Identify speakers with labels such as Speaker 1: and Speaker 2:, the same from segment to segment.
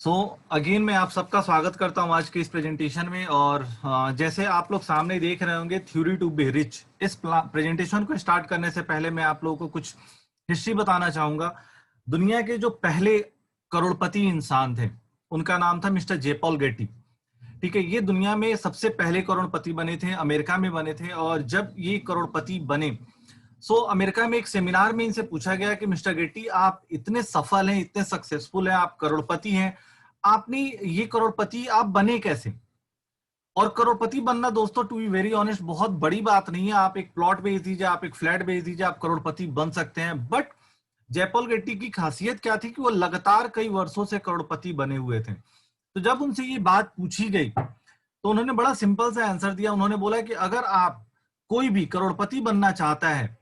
Speaker 1: Again मैं आप सबका स्वागत करता हूं आज के इस प्रेजेंटेशन में। और जैसे आप लोग सामने देख रहे होंगे, थ्योरी टू बी रिच। इस प्रेजेंटेशन को स्टार्ट करने से पहले मैं आप लोगों को कुछ हिस्ट्री बताना चाहूंगा। दुनिया के जो पहले करोड़पति इंसान थे उनका नाम था मिस्टर जे पॉल गेटी। ठीक है, ये दुनिया में सबसे पहले करोड़पति बने थे, अमेरिका में बने थे। और जब ये करोड़पति बने अमेरिका में एक सेमिनार में इनसे पूछा गया कि मिस्टर गेटी, आप इतने सफल हैं, इतने सक्सेसफुल हैं, आप करोड़पति हैं, आपने ये करोड़पति आप बने कैसे? और करोड़पति बनना दोस्तों, टू बी वेरी ऑनेस्ट, बहुत बड़ी बात नहीं है। आप एक प्लॉट बेच दीजिए, आप एक फ्लैट बेच दीजिए, आप करोड़पति बन सकते हैं। बट जयपॉल गेट्टी की खासियत क्या थी कि वो लगातार कई वर्षों से करोड़पति बने हुए थे। तो जब उनसे ये बात पूछी गई तो उन्होंने बड़ा सिंपल सा आंसर दिया। उन्होंने बोला कि अगर आप कोई भी करोड़पति बनना चाहता है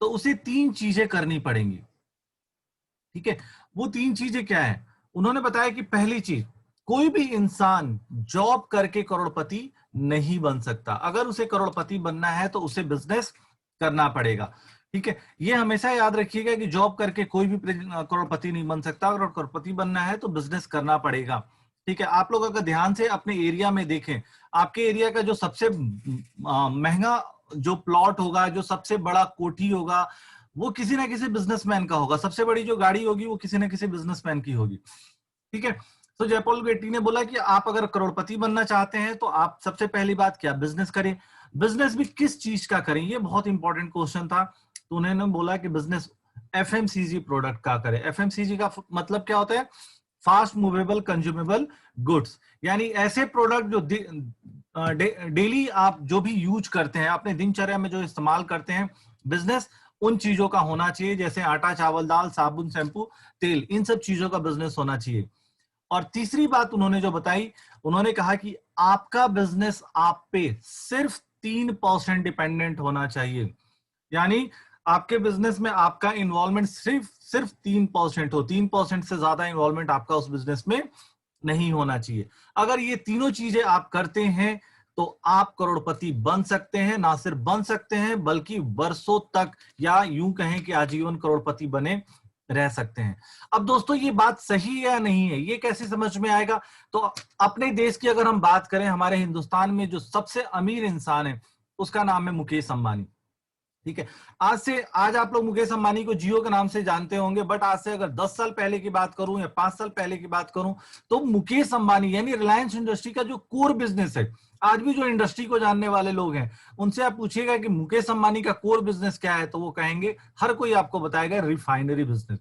Speaker 1: तो उसे 3 चीजें करनी पड़ेंगी। ठीक है, वो 3 चीजें क्या है? उन्होंने बताया कि पहली चीज, कोई भी इंसान जॉब करके करोड़पति नहीं बन सकता। अगर उसे करोड़पति बनना है तो उसे बिजनेस करना पड़ेगा। ठीक है, ये हमेशा याद रखिएगा कि जॉब करके कोई भी करोड़पति नहीं बन सकता। अगर करोड़पति बनना है तो बिजनेस करना पड़ेगा। ठीक है, आप लोग अगर ध्यान से अपने एरिया में देखें, आपके एरिया का जो सबसे महंगा जो प्लॉट होगा, जो सबसे बड़ा कोठी होगा, वो किसी ना किसी बिजनेसमैन का होगा। सबसे बड़ी जो गाड़ी होगी वो किसी ना किसी बिजनेसमैन की होगी। ठीक है, तो जयपॉल गेट्टी ने बोला कि आप अगर करोड़पति बनना चाहते हैं तो आप सबसे पहली बात क्या, बिजनेस करें। बिजनेस भी किस चीज का करें, ये बहुत इंपॉर्टेंट क्वेश्चन था। तो उन्होंने बोला कि बिजनेस एफएमसीजी प्रोडक्ट का करें। एफएमसीजी का मतलब क्या होता है? फास्ट मूवेबल कंज्यूमेबल गुड्स, यानी ऐसे प्रोडक्ट जो डेली आप जो भी यूज करते हैं, अपने दिनचर्या में जो इस्तेमाल करते हैं, बिजनेस उन चीजों का होना चाहिए। जैसे आटा, चावल, दाल, साबुन, शैम्पू, तेल, इन सब चीजों का बिजनेस होना चाहिए। और तीसरी बात उन्होंने जो बताई, उन्होंने कहा कि आपका बिजनेस आप पे सिर्फ 3% डिपेंडेंट होना चाहिए। यानी आपके बिजनेस में आपका इन्वॉल्वमेंट सिर्फ 3% हो। 3% से ज्यादा इन्वॉल्वमेंट आपका उस बिजनेस में नहीं होना चाहिए। अगर ये तीनों चीजें आप करते हैं तो आप करोड़पति बन सकते हैं। ना सिर्फ बन सकते हैं बल्कि वर्षों तक, या यूं कहें कि आजीवन करोड़पति बने रह सकते हैं। अब दोस्तों, ये बात सही है या नहीं है, ये कैसे समझ में आएगा? तो अपने देश की अगर हम बात करें, हमारे हिंदुस्तान में जो सबसे अमीर इंसान है उसका नाम है मुकेश अंबानी। ठीक है, आज आप लोग मुकेश अंबानी को जियो के नाम से जानते होंगे, बट आज से अगर 10 साल पहले की बात करूं या 5 साल पहले की बात करूं तो मुकेश अंबानी यानी रिलायंस इंडस्ट्री का जो कोर बिजनेस है, आज भी जो इंडस्ट्री को जानने वाले लोग हैं उनसे आप पूछिएगा कि मुकेश अंबानी का कोर बिजनेस क्या है, तो वो कहेंगे, हर कोई आपको बताएगा रिफाइनरी बिजनेस,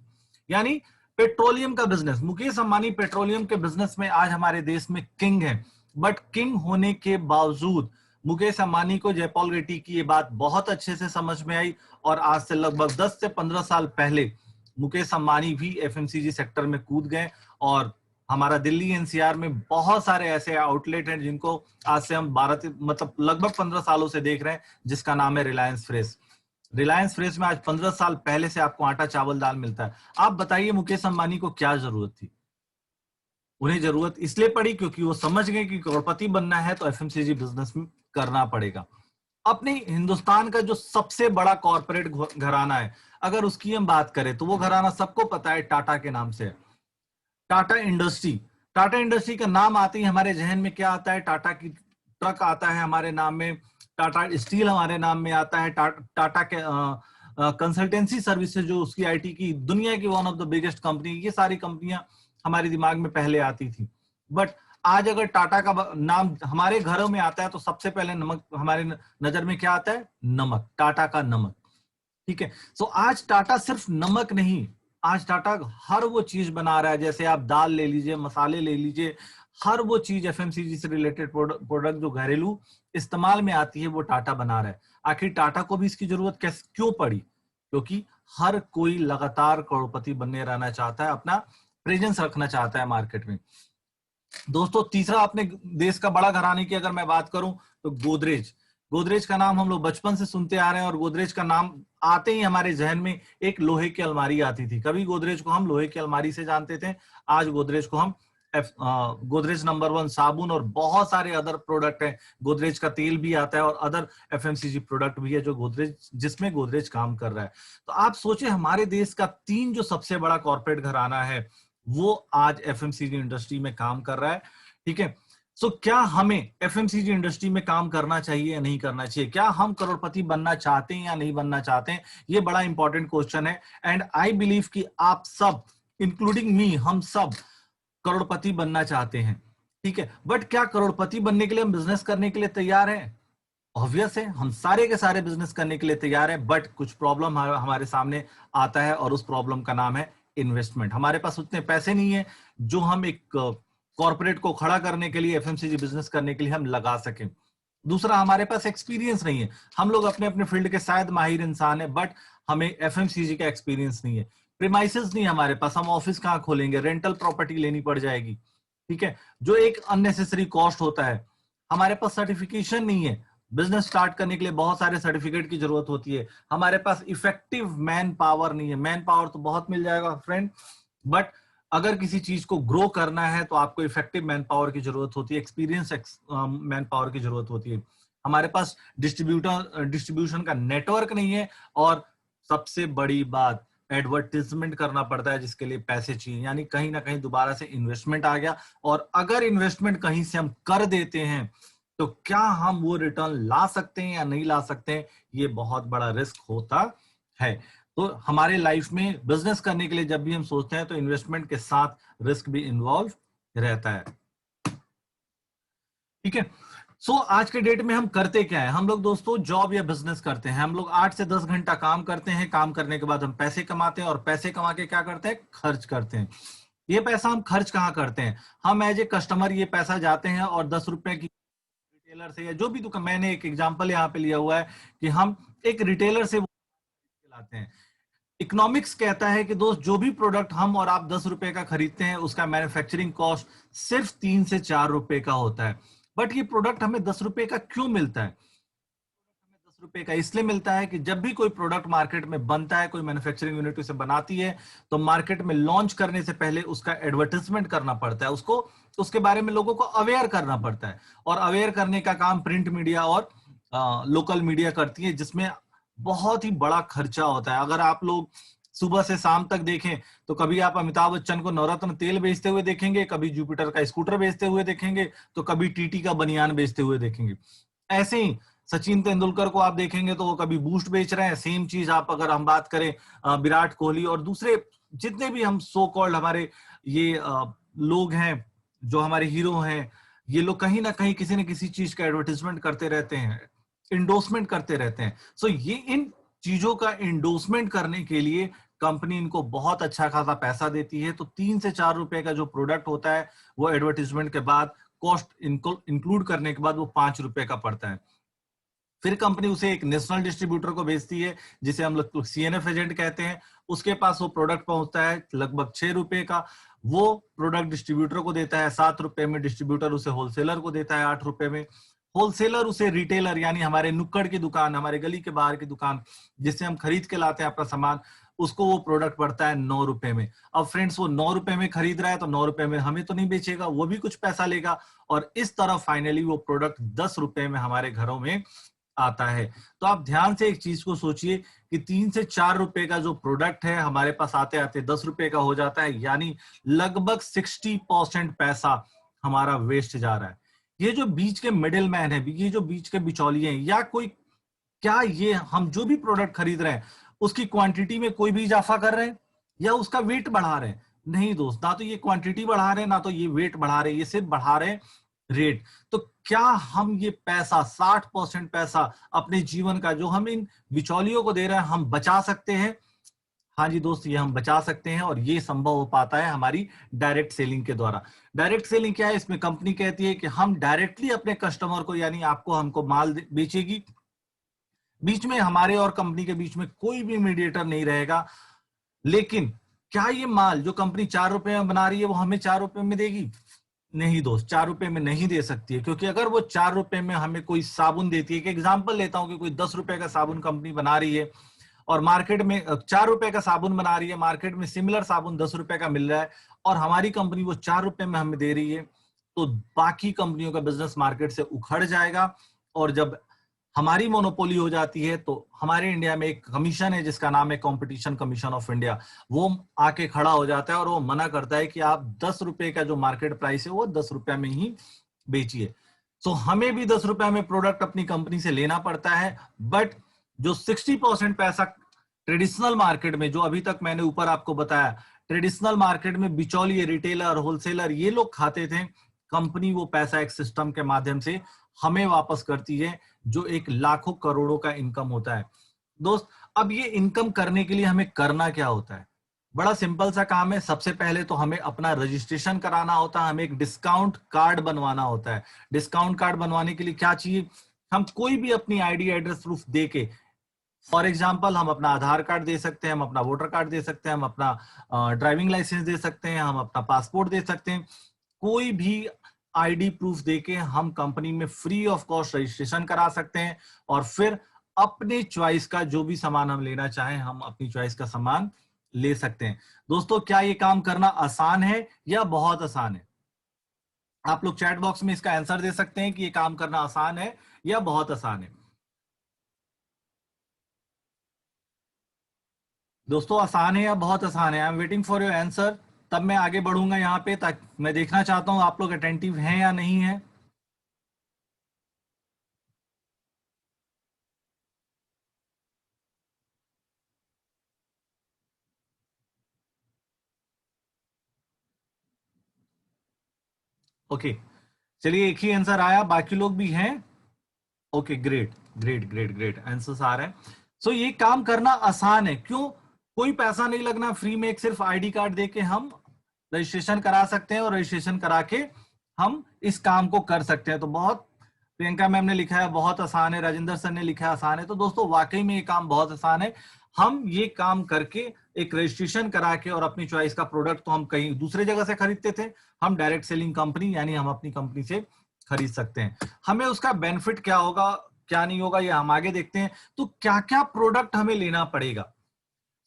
Speaker 1: यानी पेट्रोलियम का बिजनेस। मुकेश अंबानी पेट्रोलियम के बिजनेस में आज हमारे देश में किंग है। बट किंग होने के बावजूद मुकेश अंबानी को जयपॉल गेट्टी की ये बात बहुत अच्छे से समझ में आई। और आज से लगभग 10 से 15 साल पहले मुकेश अंबानी भी एफएमसीजी सेक्टर में कूद गए। और हमारा दिल्ली एनसीआर में बहुत सारे ऐसे आउटलेट हैं जिनको आज से हम मतलब लगभग 15 सालों से देख रहे हैं, जिसका नाम है रिलायंस फ्रेश। रिलायंस फ्रेश में आज 15 साल पहले से आपको आटा, चावल, दाल मिलता है। आप बताइए मुकेश अंबानी को क्या जरूरत थी? उन्हें जरूरत इसलिए पड़ी क्योंकि वो समझ गए कि करोड़पति बनना है तो एफएमसीजी बिजनेस में करना पड़ेगा। अपने हिंदुस्तान का जो सबसे बड़ा कॉर्पोरेट घराना है, अगर उसकी हम बात करें तो वो घराना सबको पता है, टाटा के नाम से है। टाटा इंडस्ट्री। टाटा इंडस्ट्री का नाम आते ही हमारे जहन में क्या आता है? टाटा की ट्रक आता है हमारे नाम में, टाटा स्टील हमारे नाम में आता है, टाटा के कंसल्टेंसी सर्विसेज जो उसकी आईटी की दुनिया की one of the biggest company, ये सारी कंपनियां हमारे दिमाग में पहले आती थी। बट आज अगर टाटा का नाम हमारे घरों में आता है तो सबसे पहले नमक हमारे नजर में क्या आता है? नमक, टाटा का नमक। ठीक है, सो आज टाटा सिर्फ नमक नहीं, आज टाटा हर वो चीज बना रहा है। जैसे आप दाल ले लीजिए, मसाले ले लीजिए, हर वो चीज एफएमसीजी से रिलेटेड प्रोडक्ट जो घरेलू इस्तेमाल में आती है वो टाटा बना रहा है। आखिर टाटा को भी इसकी जरूरत कैसे क्यों पड़ी? क्योंकि हर कोई लगातार करोड़पति बनने रहना चाहता है, अपना प्रेजेंस रखना चाहता है मार्केट में। दोस्तों, तीसरा अपने देश का बड़ा घराने की अगर मैं बात करूं तो गोदरेज। गोदरेज का नाम हम लोग बचपन से सुनते आ रहे हैं और गोदरेज का नाम आते ही हमारे जहन में एक लोहे की अलमारी आती थी। कभी गोदरेज को हम लोहे की अलमारी से जानते थे, आज गोदरेज को हम गोदरेज नंबर 1 साबुन और बहुत सारे अदर प्रोडक्ट हैं। गोदरेज का तेल भी आता है और अदर एफएमसीजी प्रोडक्ट भी है जो गोदरेज, जिसमें गोदरेज काम कर रहा है। तो आप सोचे हमारे देश का 3 जो सबसे बड़ा कॉर्पोरेट घराना है वो आज एफएमसीजी इंडस्ट्री में काम कर रहा है। ठीक है, सो क्या हमें एफएमसीजी इंडस्ट्री में काम करना चाहिए या नहीं करना चाहिए, क्या हम करोड़पति बनना चाहते हैं या नहीं बनना चाहते हैं, ये बड़ा इंपॉर्टेंट क्वेश्चन है। एंड आई बिलीव कि आप सब इंक्लूडिंग मी, हम सब करोड़पति बनना चाहते हैं। ठीक है, बट क्या करोड़पति बनने के लिए हम बिजनेस करने के लिए तैयार हैं? ऑब्वियस है, हम सारे के सारे बिजनेस करने के लिए तैयार है, बट कुछ प्रॉब्लम हमारे सामने आता है और उस प्रॉब्लम का नाम है इन्वेस्टमेंट। हमारे पास उतने पैसे नहीं है जो हम एक कॉर्पोरेट को खड़ा करने के लिए, एफएमसीजी बिजनेस करने के लिए हम लगा सकें। दूसरा, हमारे पास एक्सपीरियंस नहीं है। हम लोग अपने अपने फील्ड के शायद माहिर इंसान है, बट हमें एफएमसीजी का एक्सपीरियंस नहीं है। प्रीमाइसेस नहीं हमारे पास, हम ऑफिस कहां खोलेंगे, रेंटल प्रॉपर्टी लेनी पड़ जाएगी। ठीक है, जो एक अननेसेसरी कॉस्ट होता है। हमारे पास सर्टिफिकेशन नहीं है, बिजनेस स्टार्ट करने के लिए बहुत सारे सर्टिफिकेट की जरूरत होती है। हमारे पास इफेक्टिव मैन पावर नहीं है। मैन पावर तो बहुत मिल जाएगा फ्रेंड, बट अगर किसी चीज को ग्रो करना है तो आपको इफेक्टिव मैन पावर की जरूरत होती है, एक्सपीरियंस मैन पावर की जरूरत होती है। हमारे पास डिस्ट्रीब्यूशन का नेटवर्क नहीं है, और सबसे बड़ी बात, एडवर्टीजमेंट करना पड़ता है जिसके लिए पैसे चाहिए, यानी कहीं ना कहीं दोबारा से इन्वेस्टमेंट आ गया। और अगर इन्वेस्टमेंट कहीं से हम कर देते हैं तो क्या हम वो रिटर्न ला सकते हैं या नहीं ला सकते हैं, ये बहुत बड़ा रिस्क होता है। तो हमारे लाइफ में बिजनेस करने के लिए जब भी हम सोचते हैं तो इन्वेस्टमेंट के साथ रिस्क भी इन्वॉल्व रहता है। ठीक है, सो आज के डेट में हम करते क्या है, हम लोग दोस्तों जॉब या बिजनेस करते हैं। हम लोग 8 से 10 घंटा काम करते हैं, काम करने के बाद हम पैसे कमाते हैं, और पैसे कमा के क्या करते हैं, खर्च करते हैं। ये पैसा हम खर्च कहाँ करते हैं, हम एज ए कस्टमर ये पैसा जाते हैं और 10 रुपए की रिटेलर से, या जो भी दुकान, मैंने एक एग्जांपल यहाँ पे लिया हुआ है कि हम एक रिटेलर से लाते हैं। इकोनॉमिक्स कहता है कि दोस्त, जो भी प्रोडक्ट हम और आप 10 रुपए का खरीदते हैं उसका मैन्युफैक्चरिंग कॉस्ट सिर्फ 3 से 4 रुपए का होता है। बट ये प्रोडक्ट हमें 10 रुपए का क्यों मिलता है? हमें 10 रुपए का इसलिए मिलता है कि जब भी कोई प्रोडक्ट मार्केट में बनता है, कोई मैन्युफैक्चरिंग यूनिट उसे बनाती है, तो मार्केट में लॉन्च करने से पहले उसका एडवर्टाइजमेंट करना पड़ता है, उसको उसके बारे में लोगों को अवेयर करना पड़ता है। और अवेयर करने का काम प्रिंट मीडिया और लोकल मीडिया करती है, जिसमें बहुत ही बड़ा खर्चा होता है। अगर आप लोग सुबह से शाम तक देखें तो कभी आप अमिताभ बच्चन को नवरत्न तेल बेचते हुए देखेंगे, कभी जुपिटर का स्कूटर बेचते हुए देखेंगे, तो कभी टीटी का बनियान बेचते हुए देखेंगे। ऐसे ही सचिन तेंदुलकर को आप देखेंगे तो वो कभी बूस्ट बेच रहे हैं। सेम चीज आप अगर हम बात करें विराट कोहली और दूसरे जितने भी हम सो कॉल्ड हमारे ये लोग हैं, जो हमारे हीरो हैं, ये लोग कहीं ना कहीं किसी न किसी चीज का एडवर्टीजमेंट करते रहते हैं, इंडोर्समेंट करते रहते हैं। सो ये इन चीजों का इंडोर्समेंट करने के लिए कंपनी इनको बहुत अच्छा खासा पैसा देती है। तो 3 से 4 रुपए का जो प्रोडक्ट होता है वो एडवर्टीजमेंट के बाद, कॉस्ट इनको इंक्लूड करने के बाद वो 5 रुपए का पड़ता है। फिर कंपनी उसे एक नेशनल डिस्ट्रीब्यूटर को बेचती है, जिसे हम लोग सीएनएफ एजेंट कहते हैं। उसके पास वो प्रोडक्ट पहुंचता है लगभग 6 रुपए का। वो प्रोडक्ट डिस्ट्रीब्यूटर को देता है 7 रुपए में, डिस्ट्रीब्यूटर उसे होलसेलर को देता है 8 रुपए में, होलसेलर उसे रिटेलर यानी हमारे नुक्कड़ की दुकान, हमारे गली के बाहर की दुकान जिससे हम खरीद के लाते हैं अपना सामान, उसको वो प्रोडक्ट पड़ता है 9 रुपए में। अब फ्रेंड्स, वो 9 रुपए में खरीद रहा है तो 9 रुपए में हमें तो नहीं बेचेगा, वो भी कुछ पैसा लेगा, और इस तरह फाइनली वो प्रोडक्ट 10 रुपए में हमारे घरों में आता है। तो आप ध्यान से एक चीज को सोचिए कि 3 से 4 रुपए का जो प्रोडक्ट है हमारे पास आते आते 10 रुपए का हो जाता है, यानी लगभग 60% पैसा हमारा वेस्ट जा रहा है। ये जो बीच के मिडिल मैन है, ये जो बीच के बिचौलिए हैं, या कोई, क्या ये हम जो भी प्रोडक्ट खरीद रहे हैं उसकी क्वांटिटी में कोई भी इजाफा कर रहे हैं या उसका वेट बढ़ा रहे हैं? नहीं दोस्त, ना तो ये क्वांटिटी बढ़ा रहे हैं ना तो ये वेट बढ़ा रहे हैं, ये सिर्फ बढ़ा रहे हैं रेट। तो क्या हम ये पैसा 60% पैसा अपने जीवन का जो हम इन बिचौलियों को दे रहे हैं, हम बचा सकते हैं? हाँ जी दोस्त, ये हम बचा सकते हैं, और ये संभव हो पाता है हमारी डायरेक्ट सेलिंग के द्वारा। डायरेक्ट सेलिंग क्या है? इसमें कंपनी कहती है कि हम डायरेक्टली अपने कस्टमर को, यानी आपको, हमको माल बेचेगी, बीच में हमारे और कंपनी के बीच में कोई भी मीडिएटर नहीं रहेगा। लेकिन क्या ये माल जो कंपनी 4 रुपए में बना रही है वो हमें 4 रुपए में देगी? नहीं दोस्त, 4 रुपए में नहीं दे सकती है, क्योंकि अगर वो 4 रुपए में हमें कोई साबुन देती है, एक एग्जांपल लेता हूं कि कोई 10 रुपए का साबुन कंपनी बना रही है और मार्केट में 4 रुपए का साबुन बना रही है, मार्केट में सिमिलर साबुन 10 रुपए का मिल रहा है, और हमारी कंपनी वो 4 रुपए में हमें दे रही है, तो बाकी कंपनियों का बिजनेस मार्केट से उखड़ जाएगा। और जब हमारी मोनोपोली हो जाती है, तो हमारे इंडिया में एक कमीशन है जिसका नाम है कंपटीशन कमीशन ऑफ इंडिया, वो आके खड़ा हो जाता है और वो मना करता है कि आप 10 रुपए का जो मार्केट प्राइस है वो 10 रुपए में ही बेचिए। सो हमें भी 10 रुपए में प्रोडक्ट अपनी कंपनी से लेना पड़ता है, बट जो 60% पैसा ट्रेडिशनल मार्केट में, जो अभी तक मैंने ऊपर आपको बताया, ट्रेडिशनल मार्केट में बिचौलिए, रिटेलर, होलसेलर ये लोग खाते थे, कंपनी वो पैसा एक सिस्टम के माध्यम से हमें वापस करती है, जो एक लाखों करोड़ों का इनकम होता है। दोस्त, अब ये इनकम करने के लिए हमें करना क्या होता है? बड़ा सिंपल सा काम है। सबसे पहले तो हमें अपना रजिस्ट्रेशन कराना होता है, हमें एक डिस्काउंट कार्ड बनवाना होता है। डिस्काउंट कार्ड बनवाने के लिए क्या चाहिए? हम कोई भी अपनी आईडी एड्रेस प्रूफ दे के, फॉर एग्जाम्पल हम अपना आधार कार्ड दे सकते हैं, हम अपना वोटर कार्ड दे सकते हैं, हम अपना ड्राइविंग लाइसेंस दे सकते हैं, हम अपना पासपोर्ट दे सकते हैं, कोई भी आईडी प्रूफ देके हम कंपनी में फ्री ऑफ कॉस्ट रजिस्ट्रेशन करा सकते हैं, और फिर अपने चॉइस का जो भी सामान हम लेना चाहें, हम अपनी चॉइस का सामान ले सकते हैं। दोस्तों, क्या ये काम करना आसान है या बहुत आसान है? आप लोग चैट बॉक्स में इसका आंसर दे सकते हैं कि ये काम करना आसान है या बहुत आसान है। दोस्तों, आसान है या बहुत आसान है? I am waiting for your answer, तब मैं आगे बढ़ूंगा यहाँ पे, ताकि मैं देखना चाहता हूं आप लोग अटेंटिव हैं या नहीं है। ओके, चलिए, एक ही आंसर आया, बाकी लोग भी हैं। Okay, great great great great, answers आ रहे हैं। सो ये काम करना आसान है, क्यों? कोई पैसा नहीं लगना, फ्री में एक सिर्फ आईडी कार्ड देके हम रजिस्ट्रेशन करा सकते हैं, और रजिस्ट्रेशन करा के हम इस काम को कर सकते हैं। तो बहुत, प्रियंका मैम ने लिखा है बहुत आसान है, राजेंद्र सर ने लिखा है आसान है। तो दोस्तों, वाकई में ये काम बहुत आसान है। हम ये काम करके, एक रजिस्ट्रेशन करा के, और अपनी चॉइस का प्रोडक्ट तो हम कहीं दूसरे जगह से खरीदते थे, हम डायरेक्ट सेलिंग कंपनी यानी हम अपनी कंपनी से खरीद सकते हैं। हमें उसका बेनिफिट क्या होगा, क्या नहीं होगा, ये हम आगे देखते हैं। तो क्या क्या प्रोडक्ट हमें लेना पड़ेगा?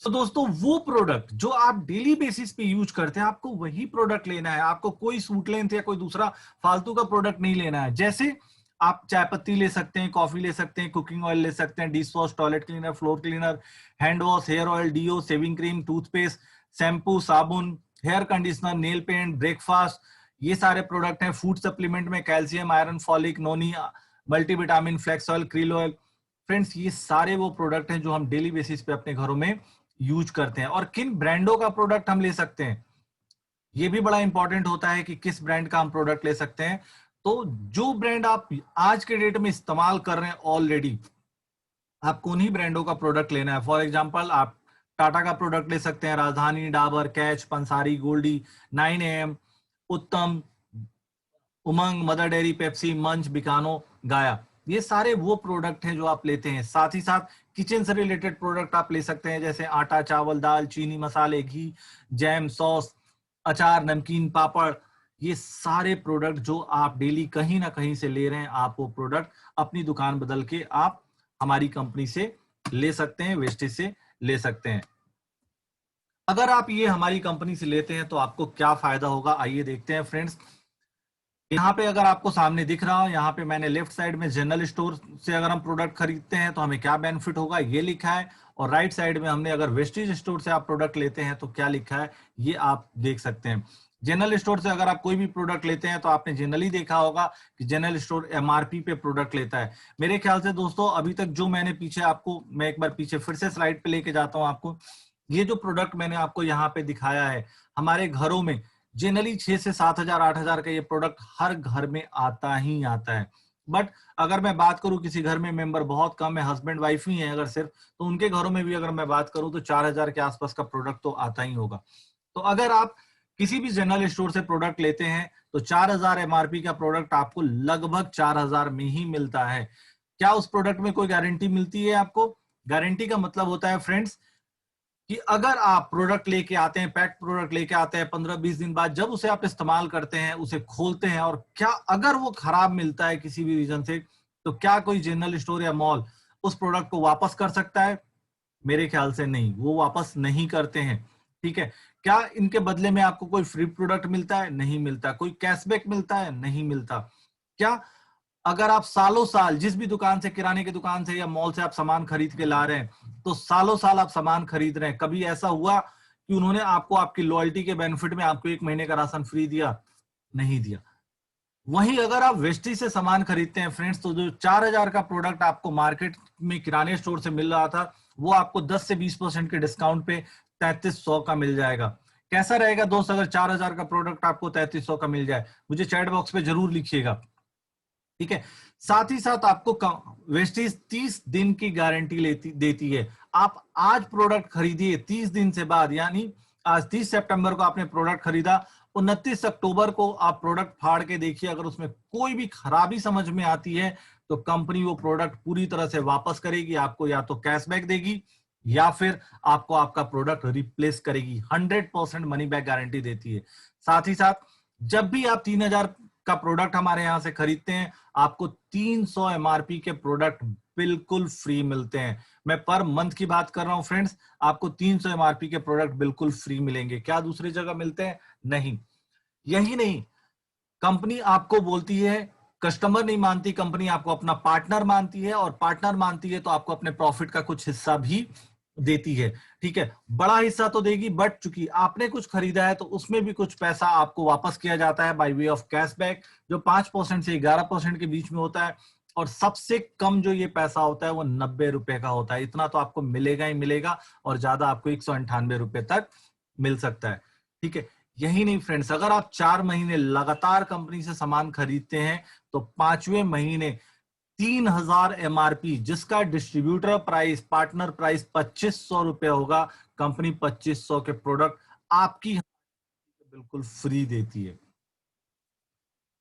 Speaker 1: तो दोस्तों, वो प्रोडक्ट जो आप डेली बेसिस पे यूज करते हैं, आपको वही प्रोडक्ट लेना है। आपको कोई सूट लेंथ या कोई दूसरा फालतू का प्रोडक्ट नहीं लेना है। जैसे आप चाय पत्ती ले सकते हैं, कॉफी ले सकते हैं, कुकिंग ऑयल ले सकते हैं, dish wash, toilet cleaner, floor cleaner, hand wash, hair oil, deo, shaving cream, toothpaste, shampoo, साबुन, hair conditioner, nail paint, breakfast, ये सारे प्रोडक्ट हैं। फूड सप्लीमेंट में calcium, iron, folic, noni, multivitamin, flax oil, krill oil. Friends, ये सारे वो product हैं जो हम डेली बेसिस पे अपने घरों में यूज करते हैं। और किन ब्रांडों का प्रोडक्ट हम ले सकते हैं, ये भी बड़ा इंपॉर्टेंट होता है कि किस ब्रांड का हम प्रोडक्ट ले सकते हैं। तो जो ब्रांड आप आज के डेट में इस्तेमाल कर रहे हैं ऑलरेडी, आपको उन्हीं ब्रांडों का प्रोडक्ट लेना है। फॉर एग्जांपल, आप टाटा का प्रोडक्ट ले सकते हैं, राजधानी, Dabur, catch, Pansari, Goldy, 9 AM, उत्तम, उमंग, मदर डेयरी, पेप्सी, मंच, बिकानो, गाया। ये सारे वो प्रोडक्ट हैं जो आप लेते हैं। साथ ही साथ किचन से रिलेटेड प्रोडक्ट आप ले सकते हैं, जैसे आटा, चावल, दाल, चीनी, मसाले, घी, जैम, सॉस, अचार, नमकीन, पापड़। ये सारे प्रोडक्ट जो आप डेली कहीं ना कहीं से ले रहे हैं, आप वो प्रोडक्ट अपनी दुकान बदल के आप हमारी कंपनी से ले सकते हैं, वेस्टेज से ले सकते हैं। अगर आप ये हमारी कंपनी से लेते हैं तो आपको क्या फायदा होगा, आइए देखते हैं फ्रेंड्स। यहाँ पे अगर आपको सामने दिख रहा हो, यहाँ पे मैंने लेफ्ट साइड में जनरल स्टोर से अगर हम प्रोडक्ट खरीदते हैं तो हमें क्या बेनिफिट होगा ये लिखा है, और राइट साइड में हमने अगर वेस्टेज स्टोर से आप प्रोडक्ट लेते हैं तो क्या लिखा है ये आप देख सकते हैं। जनरल स्टोर से अगर आप कोई भी प्रोडक्ट लेते हैं तो आपने जनरली देखा होगा कि जनरल स्टोर एमआरपी पे प्रोडक्ट लेता है। मेरे ख्याल से दोस्तों, अभी तक जो मैंने पीछे आपको, मैं एक बार पीछे फिर से स्लाइड पे लेके जाता हूँ आपको, ये जो प्रोडक्ट मैंने आपको यहाँ पे दिखाया है, हमारे घरों में जनरली 6 से 7 हजार 8 हजार का ये प्रोडक्ट हर घर में आता ही आता है। बट अगर मैं बात करूं, किसी घर में मेंबर बहुत कम है, हस्बैंड वाइफ ही है अगर सिर्फ, तो उनके घरों में भी अगर मैं बात करूं तो 4 हजार के आसपास का प्रोडक्ट तो आता ही होगा। तो अगर आप किसी भी जनरल स्टोर से प्रोडक्ट लेते हैं तो 4 हजार एमआरपी का प्रोडक्ट आपको लगभग 4 हजार में ही मिलता है। क्या उस प्रोडक्ट में कोई गारंटी मिलती है आपको? गारंटी का मतलब होता है फ्रेंड्स कि अगर आप प्रोडक्ट लेके आते हैं, पैक प्रोडक्ट लेके आते हैं, 15-20 दिन बाद जब उसे आप इस्तेमाल करते हैं, उसे खोलते हैं, और क्या अगर वो खराब मिलता है किसी भी रीजन से, तो क्या कोई जनरल स्टोर या मॉल उस प्रोडक्ट को वापस कर सकता है? मेरे ख्याल से नहीं, वो वापस नहीं करते हैं। ठीक है। क्या इनके बदले में आपको कोई फ्री प्रोडक्ट मिलता है? नहीं मिलता। कोई कैशबैक मिलता है? नहीं मिलता। क्या अगर आप सालों साल जिस भी दुकान से, किराने की दुकान से या मॉल से आप सामान खरीद के ला रहे हैं, तो सालों साल आप सामान खरीद रहे हैं, कभी ऐसा हुआ कि उन्होंने आपको आपकी लॉयल्टी के बेनिफिट में आपको 1 महीने का राशन फ्री दिया? नहीं दिया। वहीं अगर आप वेस्टी से सामान खरीदते हैं फ्रेंड्स, तो जो 4,000 का प्रोडक्ट आपको मार्केट में किराने स्टोर से मिल रहा था, वो आपको 10 से 20% के डिस्काउंट पे 3300 का मिल जाएगा। कैसा रहेगा दोस्त अगर 4,000 का प्रोडक्ट आपको 3300 का मिल जाए? मुझे चैट बॉक्स पे जरूर लिखिएगा, ठीक है। साथ ही साथ आपको वेस्टीज 30 दिन की गारंटी देती है। आप आज प्रोडक्ट खरीदिए, 30 दिन से बाद, यानी आज 30 सितंबर को आपने प्रोडक्ट खरीदा, 29 अक्टूबर को आप प्रोडक्ट फाड़ के देखिए, अगर उसमें कोई भी खराबी समझ में आती है तो कंपनी वो प्रोडक्ट पूरी तरह से वापस करेगी, आपको या तो कैशबैक देगी या फिर आपको आपका प्रोडक्ट रिप्लेस करेगी। 100% मनी बैक गारंटी देती है। साथ ही साथ जब भी आप 3,000 का प्रोडक्ट हमारे यहां से खरीदते हैं, आपको 300 एमआरपी के प्रोडक्ट बिल्कुल फ्री मिलते हैं। मैं पर मंथ की बात कर रहा हूं फ्रेंड्स, आपको 300 एमआरपी के प्रोडक्ट बिल्कुल फ्री मिलेंगे। क्या दूसरी जगह मिलते हैं? नहीं। यही नहीं, कंपनी आपको बोलती है, कस्टमर नहीं मानती, कंपनी आपको अपना पार्टनर मानती है, और पार्टनर मानती है तो आपको अपने प्रॉफिट का कुछ हिस्सा भी देती है, ठीक है। बड़ा हिस्सा तो देगी, बट चूंकि आपने कुछ खरीदा है तो उसमें भी कुछ पैसा आपको वापस किया जाता है बाय वे ऑफ कैशबैक, जो 5% से 11% के बीच में होता है। और सबसे कम जो ये पैसा होता है वो 90 रुपए का होता है। इतना तो आपको मिलेगा ही मिलेगा, और ज्यादा आपको 198 रुपए तक मिल सकता है, ठीक है। यही नहीं फ्रेंड्स, अगर आप 4 महीने लगातार कंपनी से सामान खरीदते हैं तो 5वें महीने 3,000 एमआरपी, जिसका डिस्ट्रीब्यूटर प्राइस, पार्टनर प्राइस 2500 रुपए होगा, कंपनी 2500 के प्रोडक्ट आपकी बिल्कुल फ्री देती है।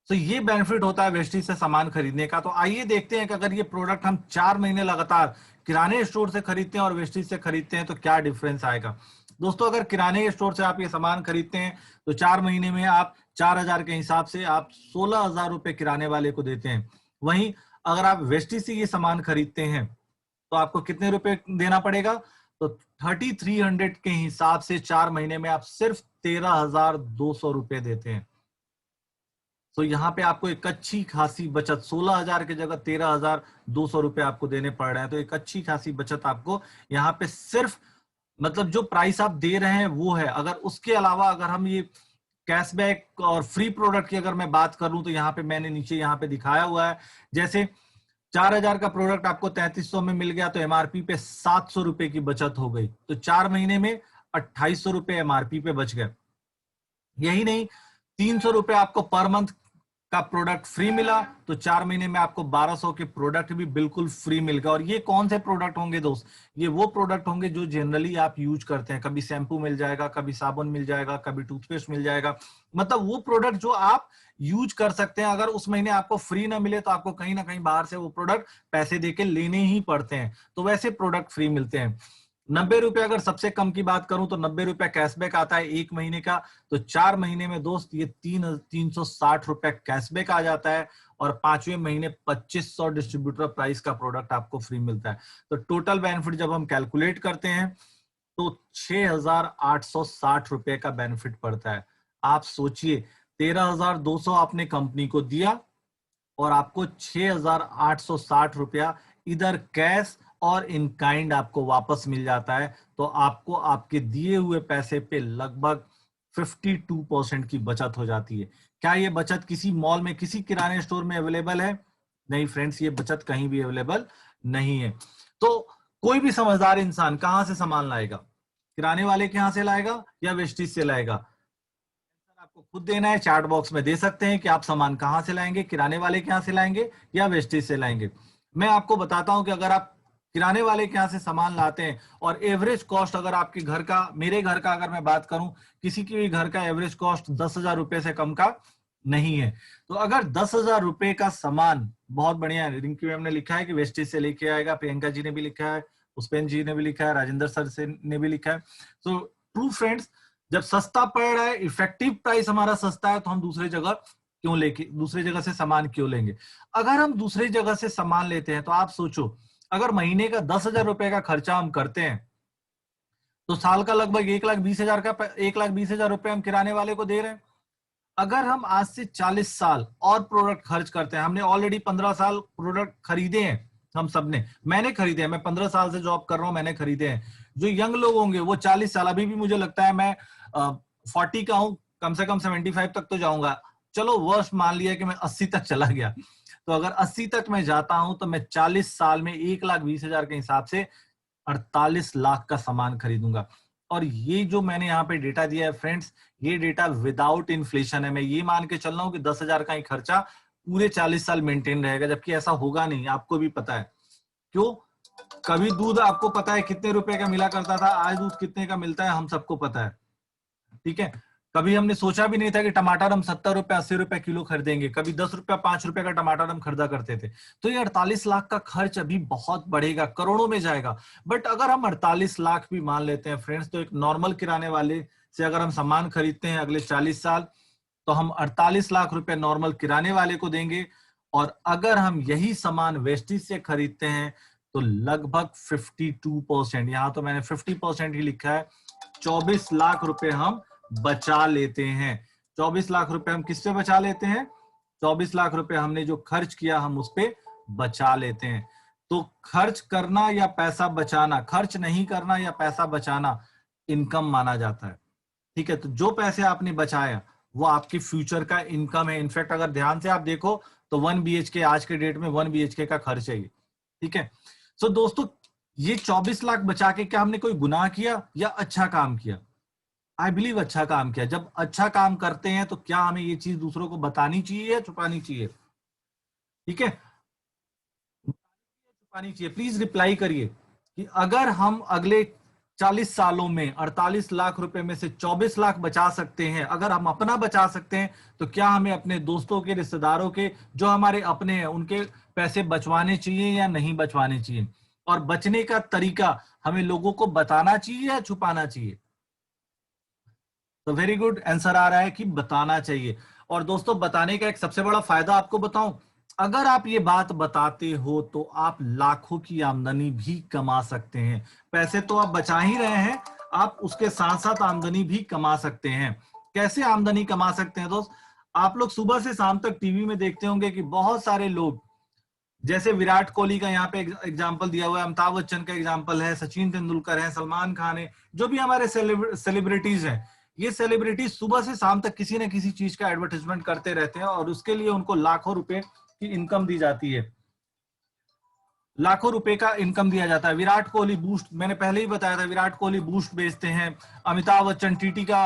Speaker 1: तो ये बेनिफिट होता है वेस्टीज से सामान खरीदने का। तो आइए देखते हैं कि अगर ये प्रोडक्ट हम 4 महीने लगातार किराने स्टोर से खरीदते हैं और वेस्टीज से खरीदते हैं तो क्या डिफरेंस आएगा। दोस्तों, अगर किराने स्टोर से आप ये सामान खरीदते हैं तो 4 महीने में आप 4,000 के हिसाब से आप 16,000 रुपए किराने वाले को देते हैं। वहीं अगर आप वेस्टीज से ये सामान खरीदते हैं तो आपको कितने रुपए देना पड़ेगा? तो 3300 के हिसाब से 4 महीने में आप सिर्फ 13,200 रुपए देते हैं। तो यहाँ पे आपको एक अच्छी खासी बचत, 16,000 की जगह 13,200 रुपए आपको देने पड़ रहे हैं। तो एक अच्छी खासी बचत आपको यहाँ पे सिर्फ, मतलब जो प्राइस आप दे रहे हैं वो है। अगर उसके अलावा अगर हम ये कैशबैक और फ्री प्रोडक्ट की अगर मैं बात करूं तो यहाँ पे मैंने नीचे यहाँ पे दिखाया हुआ है, जैसे 4,000 का प्रोडक्ट आपको 3300 में मिल गया तो एमआरपी पे 700 रुपए की बचत हो गई, तो 4 महीने में 2,800 रुपए एमआरपी पे बच गए। यही नहीं, 300 रुपए आपको पर मंथ का प्रोडक्ट फ्री मिला, तो 4 महीने में आपको 1,200 के प्रोडक्ट भी बिल्कुल फ्री मिल गए। और ये कौन से प्रोडक्ट होंगे दोस्त? ये वो प्रोडक्ट होंगे जो जनरली आप यूज करते हैं। कभी शैम्पू मिल जाएगा, कभी साबुन मिल जाएगा, कभी टूथपेस्ट मिल जाएगा, मतलब वो प्रोडक्ट जो आप यूज कर सकते हैं। अगर उस महीने आपको फ्री ना मिले तो आपको कहीं ना कहीं बाहर से वो प्रोडक्ट पैसे देके लेने ही पड़ते हैं, तो वैसे प्रोडक्ट फ्री मिलते हैं। 90 रुपए, अगर सबसे कम की बात करूं तो 90 रुपए कैशबैक आता है 1 महीने का, तो 4 महीने में दोस्त ये 360 रुपए कैशबैक आ जाता है, और 5वें महीने 2500 डिस्ट्रीब्यूटर प्राइस का प्रोडक्ट आपको फ्री मिलता है। तो टोटल बेनिफिट जब हम कैलकुलेट करते हैं तो 6,860 रुपए का बेनिफिट पड़ता है। आप सोचिए, 13,200 आपने कंपनी को दिया और आपको 6,860 रुपया इधर कैश और इन काइंड आपको वापस मिल जाता है। तो आपको आपके दिए हुए पैसे पे लगभग 52% की बचत हो जाती है। क्या ये बचत किसी मॉल में, किसी किराने स्टोर में अवेलेबल है? नहीं फ्रेंड्स, ये बचत कहीं भी अवेलेबल नहीं है। तो कोई भी समझदार इंसान कहां से सामान लाएगा? किराने वाले के यहां से लाएगा या वेस्टीज से लाएगा? आपको खुद देना है, चैट बॉक्स में दे सकते हैं कि आप सामान कहां से लाएंगे, किराने वाले के यहां से लाएंगे या वेस्टेज से लाएंगे। मैं आपको बताता हूं कि अगर आप किराने वाले के यहां से सामान लाते हैं और एवरेज कॉस्ट, अगर आपके घर का, मेरे घर का अगर मैं बात करूं, किसी की भी घर का एवरेज कॉस्ट 10,000 रुपए से कम का नहीं है। तो अगर 10,000 रुपए का सामान, बहुत बढ़िया है, रिंकी मैम ने लिखा है कि वेस्टेज से लेके आएगा, प्रियंका जी ने भी लिखा है, पुष्पेन जी ने भी लिखा है, राजेंद्र सर से ने भी लिखा है। तो ट्रू फ्रेंड्स, जब सस्ता पड़ रहा है, इफेक्टिव प्राइस हमारा सस्ता है, तो हम दूसरी जगह क्यों लेके, दूसरी जगह से सामान क्यों लेंगे? अगर हम दूसरी जगह से सामान लेते हैं तो आप सोचो, अगर महीने का 10,000 रुपए का खर्चा हम करते हैं तो साल का लगभग 1,20,000 का, 1,20,000 रुपए हम किराने वाले को दे रहे हैं। अगर हम आज से 40 साल और प्रोडक्ट खर्च करते हैं, हमने ऑलरेडी 15 साल प्रोडक्ट खरीदे हैं, हम सबने, मैंने खरीदे हैं, मैं 15 साल से जॉब कर रहा हूं, मैंने खरीदे हैं। जो यंग लोग होंगे वो 40 साल, अभी भी मुझे लगता है मैं 40 का हूं, कम से कम 75 तक तो जाऊंगा। चलो वर्स्ट मान लिया कि मैं 80 तक चला गया, तो अगर 80 तक मैं जाता हूं तो मैं 40 साल में 1,20,000 के हिसाब से 48 लाख का सामान खरीदूंगा। और ये जो मैंने यहाँ पे डेटा दिया है फ्रेंड्स, ये डेटा विदाउट इन्फ्लेशन है। मैं ये मान के चल रहा हूँ कि 10,000 का ही खर्चा पूरे 40 साल मेंटेन रहेगा, जबकि ऐसा होगा नहीं, आपको भी पता है। क्यों? कभी दूध आपको पता है कितने रुपए का मिला करता था, आज दूध कितने का मिलता है हम सबको पता है, ठीक है। कभी हमने सोचा भी नहीं था कि टमाटर हम 70 रुपए 80 रुपए किलो खरीदेंगे, कभी 10 रुपए 5 रुपए का टमाटर हम खरीदा करते थे। तो ये 48 लाख का खर्च अभी बहुत बढ़ेगा, करोड़ों में जाएगा। बट अगर हम 48 लाख भी मान लेते हैं फ्रेंड्स, तो एक नॉर्मल किराने वाले से अगर हम सामान खरीदते हैं अगले 40 साल, तो हम 48 लाख रुपए नॉर्मल किराने वाले को देंगे। और अगर हम यही सामान वेस्टेज से खरीदते हैं तो लगभग 52%, यहां तो मैंने 50% ही लिखा है, 24 लाख रुपए हम बचा लेते हैं। 24 लाख रुपए हम किससे बचा लेते हैं? 24 लाख रुपए हमने जो खर्च किया हम उस पे बचा लेते हैं। तो खर्च करना या पैसा बचाना, खर्च नहीं करना या पैसा बचाना इनकम माना जाता है, ठीक है। तो जो पैसे आपने बचाया वो आपके फ्यूचर का इनकम है। इनफैक्ट अगर ध्यान से आप देखो तो 1 BHK आज के डेट में 1 BHK का खर्च है ये, ठीक है। सो दोस्तों, ये 24 लाख बचा के क्या हमने कोई गुनाह किया या अच्छा काम किया? आई बिलीव अच्छा काम किया। जब अच्छा काम करते हैं तो क्या हमें ये चीज दूसरों को बतानी चाहिए या छुपानी चाहिए? ठीक है, छुपानी चाहिए। प्लीज रिप्लाई करिए कि अगर हम अगले 40 सालों में 48 लाख रुपए में से 24 लाख बचा सकते हैं, अगर हम अपना बचा सकते हैं, तो क्या हमें अपने दोस्तों के, रिश्तेदारों के, जो हमारे अपने हैं, उनके पैसे बचवाने चाहिए या नहीं बचवाने चाहिए? और बचने का तरीका हमें लोगों को बताना चाहिए या छुपाना चाहिए? तो वेरी गुड आंसर आ रहा है कि बताना चाहिए। और दोस्तों, बताने का एक सबसे बड़ा फायदा आपको बताऊं, अगर आप ये बात बताते हो तो आप लाखों की आमदनी भी कमा सकते हैं। पैसे तो आप बचा ही रहे हैं, आप उसके साथ साथ आमदनी भी कमा सकते हैं। कैसे आमदनी कमा सकते हैं दोस्त? आप लोग सुबह से शाम तक टीवी में देखते होंगे कि बहुत सारे लोग, जैसे विराट कोहली का यहाँ पे एग्जाम्पल दिया हुआ है, अमिताभ बच्चन का एग्जाम्पल है, सचिन तेंदुलकर है, सलमान खान है, जो भी हमारे सेलिब्रिटीज हैं, ये सेलिब्रिटीज सुबह से शाम तक किसी न किसी चीज का एडवर्टाइजमेंट करते रहते हैं और उसके लिए उनको लाखों रुपए की इनकम दी जाती है, लाखों रुपए का इनकम दिया जाता है। विराट कोहली बूस्ट, मैंने पहले ही बताया था, विराट कोहली बूस्ट बेचते हैं, अमिताभ बच्चन टीटी का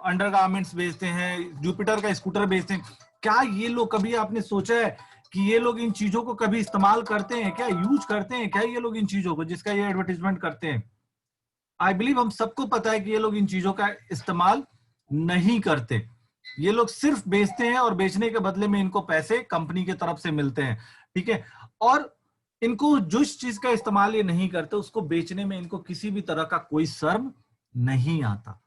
Speaker 1: अंडरगारमेंट्स बेचते हैं, जुपिटर का स्कूटर बेचते हैं। क्या ये लोग, कभी आपने सोचा है कि ये लोग इन चीजों को कभी इस्तेमाल करते हैं क्या, यूज करते हैं क्या ये लोग इन चीजों को जिसका ये एडवर्टीजमेंट करते हैं? आई बिलीव हम सबको पता है कि ये लोग इन चीजों का इस्तेमाल नहीं करते। ये लोग सिर्फ बेचते हैं और बेचने के बदले में इनको पैसे कंपनी की तरफ से मिलते हैं, ठीक है। और इनको जिस चीज का इस्तेमाल ये नहीं करते उसको बेचने में इनको किसी भी तरह का कोई शर्म नहीं आता।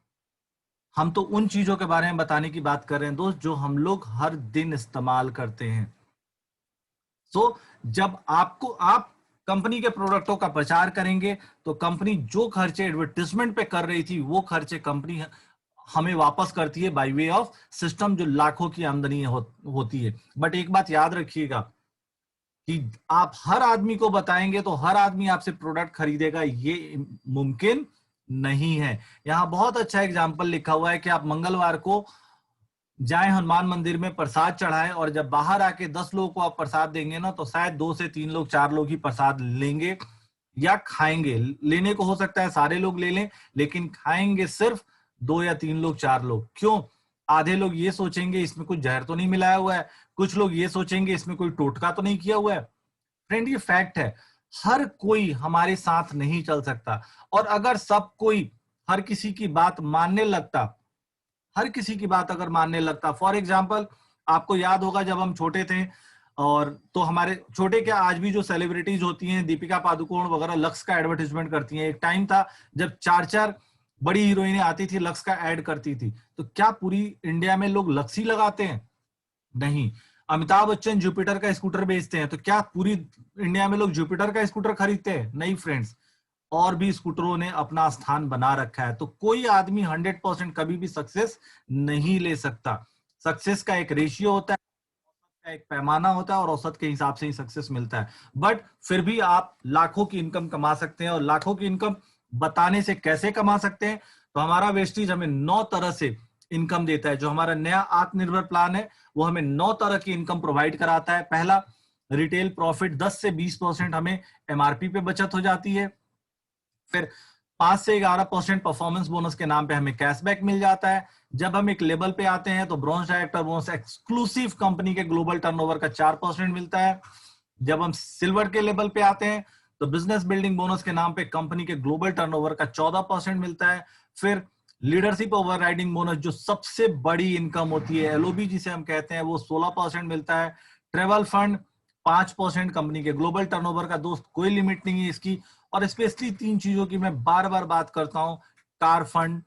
Speaker 1: हम तो उन चीजों के बारे में बताने की बात कर रहे हैं दोस्त जो हम लोग हर दिन इस्तेमाल करते हैं। सो जब आप कंपनी के प्रोडक्टों का प्रचार करेंगे तो कंपनी जो खर्चे एडवर्टाइजमेंट पे कर रही थी वो खर्चे कंपनी हमें वापस करती है बाय वे ऑफ सिस्टम, जो लाखों की आमदनी होती है। बट एक बात याद रखिएगा कि आप हर आदमी को बताएंगे तो हर आदमी आपसे प्रोडक्ट खरीदेगा, ये मुमकिन नहीं है। यहाँ बहुत अच्छा एग्जाम्पल लिखा हुआ है कि आप मंगलवार को जाए हनुमान मंदिर में प्रसाद चढ़ाएं और जब बाहर आके 10 लोगों को आप प्रसाद देंगे ना, तो शायद 2 से 3 लोग, 4 लोग ही प्रसाद लेंगे या खाएंगे। लेने को हो सकता है सारे लोग ले लें, लेकिन खाएंगे सिर्फ 2 या 3 लोग, 4 लोग। क्यों? आधे लोग ये सोचेंगे इसमें कुछ जहर तो नहीं मिलाया हुआ है, कुछ लोग ये सोचेंगे इसमें कोई टोटका तो नहीं किया हुआ है। फ्रेंड, ये फैक्ट है, हर कोई हमारे साथ नहीं चल सकता। और अगर सब कोई हर किसी की बात मानने लगता, हर किसी की बात अगर मानने लगता, फॉर एग्जाम्पल आपको याद होगा जब हम छोटे थे, और तो हमारे छोटे क्या, आज भी जो सेलिब्रिटीज होती हैं, दीपिका पादुकोण वगैरह लक्स का एडवर्टाइजमेंट करती हैं। एक टाइम था जब 4-4 बड़ी हीरोइनें आती थी लक्स का एड करती थी। तो क्या पूरी इंडिया में लोग लक्स ही लगाते हैं? नहीं। अमिताभ बच्चन जुपिटर का स्कूटर बेचते हैं, तो क्या पूरी इंडिया में लोग जुपिटर का स्कूटर खरीदते हैं? नहीं फ्रेंड्स, और भी स्कूटरों ने अपना स्थान बना रखा है। तो कोई आदमी 100% कभी भी सक्सेस नहीं ले सकता। सक्सेस का एक रेशियो होता है, का एक पैमाना होता है और औसत के हिसाब से ही सक्सेस मिलता है। बट फिर भी आप लाखों की इनकम कमा सकते हैं। और लाखों की इनकम बताने से कैसे कमा सकते हैं, तो हमारा वेस्टीज हमें 9 तरह से इनकम देता है। जो हमारा नया आत्मनिर्भर प्लान है वो हमें 9 तरह की इनकम प्रोवाइड कराता है। पहला, रिटेल प्रॉफिट 10 से 20% हमें एमआरपी पे बचत हो जाती है। फिर 5 से 11% परफॉर्मेंस बोनस के नाम पे हमें कैशबैक मिल जाता है। जब हम एक लेवल पे आते हैं तो bronze director bonus exclusive company के ग्लोबल टर्नओवर का 4% मिलता है। जब हम सिल्वर के लेवल पे आते हैं तो बिजनेस बिल्डिंग बोनस के नाम पे कंपनी के ग्लोबल टर्नओवर का 14% मिलता है। फिर लीडरशिप ओवरराइडिंग बोनस, जो सबसे बड़ी इनकम होती है, एलओबी जिसे हम कहते हैं, वो 16% मिलता है। ट्रेवल फंड 5% कंपनी के ग्लोबल टर्नओवर का। दोस्त कोई लिमिट नहीं है इसकी। और स्पेशली 3 चीजों की मैं बार बार बात करता हूं। कार फंड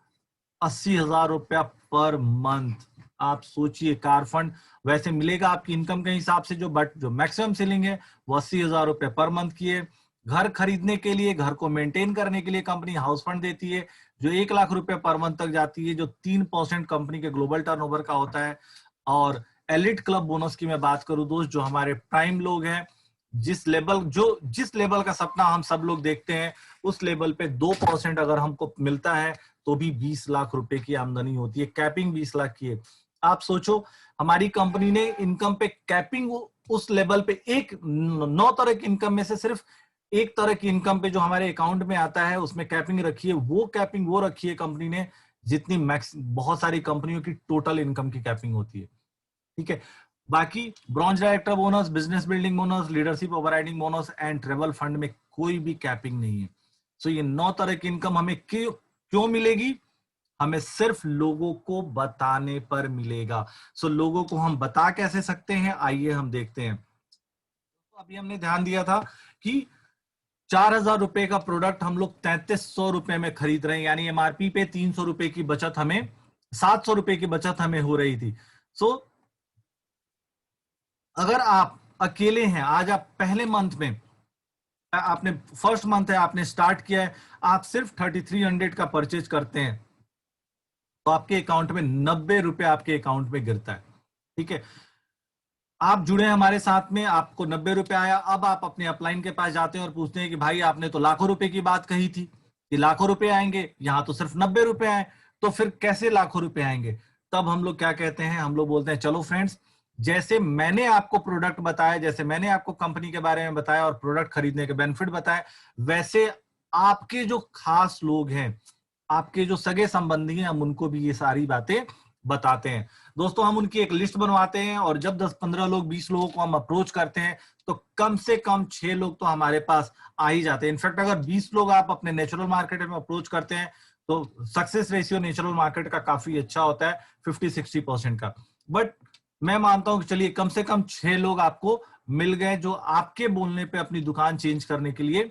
Speaker 1: 80,000 रुपया पर मंथ। आप सोचिए, कार फंड वैसे मिलेगा आपकी इनकम के हिसाब से, जो मैक्सिमम सीलिंग है वो 80,000 रुपये पर मंथ की है। घर खरीदने के लिए, घर को मेंटेन करने के लिए कंपनी हाउस फंड देती है, जो 1 लाख रुपए पर मंथ तक जाती है, जो 3% कंपनी के ग्लोबल टर्नओवर का होता है। और एलिट क्लब बोनस की मैं बात करूं दोस्त, जो हमारे प्राइम लोग हैं, जिस लेवल का सपना हम सब लोग देखते हैं, उस लेवल पे 2% अगर हमको मिलता है तो भी 20 लाख रुपए की आमदनी होती है। कैपिंग 20 लाख की है। आप सोचो, हमारी कंपनी ने इनकम पे कैपिंग उस लेवल पे, 9 तरह की इनकम में से सिर्फ एक तरह की इनकम पे जो हमारे अकाउंट में आता है उसमें कैपिंग रखी है। वो कैपिंग वो रखी है कंपनी ने जितनी बहुत सारी कंपनियों की टोटल इनकम की कैपिंग होती है। ठीक है। बाकी bronze director bonus, business building bonus, leadership overriding bonus and travel fund में कोई भी कैपिंग नहीं है। सो ये 9 तरह की इनकम हमें क्यों मिलेगी? हमें सिर्फ लोगों को बताने पर मिलेगा। सो लोगों को हम बता कैसे सकते हैं, आइए हम देखते हैं। तो अभी हमने ध्यान दिया था कि 4,000 रुपए का प्रोडक्ट हम लोग 3,300 रुपए में खरीद रहे हैं, यानी एमआरपी पे 300 रुपए की बचत हमें, 700 रुपए की बचत हमें हो रही थी। सो अगर आप अकेले हैं, आज आप पहले मंथ में, आपने फर्स्ट मंथ है, आपने स्टार्ट किया है, आप सिर्फ 3,300 का परचेज करते हैं तो आपके अकाउंट में 90 रुपए आपके अकाउंट में गिरता है। ठीक है। आप जुड़े हैं हमारे साथ में, आपको 90 रुपए आया। अब आप अपने अपलाइन के पास जाते हैं और पूछते हैं कि भाई आपने तो लाखों रुपए की बात कही थी कि लाखों रुपए आएंगे, यहां तो सिर्फ 90 रुपए आए, तो फिर कैसे लाखों रुपए आएंगे? तब हम लोग क्या कहते हैं, हम लोग बोलते हैं चलो फ्रेंड्स, जैसे मैंने आपको प्रोडक्ट बताया, जैसे मैंने आपको कंपनी के बारे में बताया और प्रोडक्ट खरीदने के बेनिफिट बताए, वैसे आपके जो खास लोग हैं, आपके जो सगे संबंधी हैं, हम उनको भी ये सारी बातें बताते हैं। दोस्तों, हम उनकी एक लिस्ट बनवाते हैं और जब 10-15 लोग, 20 लोगों को हम अप्रोच करते हैं तो कम से कम 6 लोग तो हमारे पास आ ही जाते हैं। इनफैक्ट अगर 20 लोग आप अपने नेचुरल मार्केट में अप्रोच करते हैं तो सक्सेस रेशियो नेचुरल मार्केट का काफी अच्छा होता है, 50-60% का। बट मैं मानता हूं कि चलिए कम से कम 6 लोग आपको मिल गए जो आपके बोलने पे अपनी दुकान चेंज करने के लिए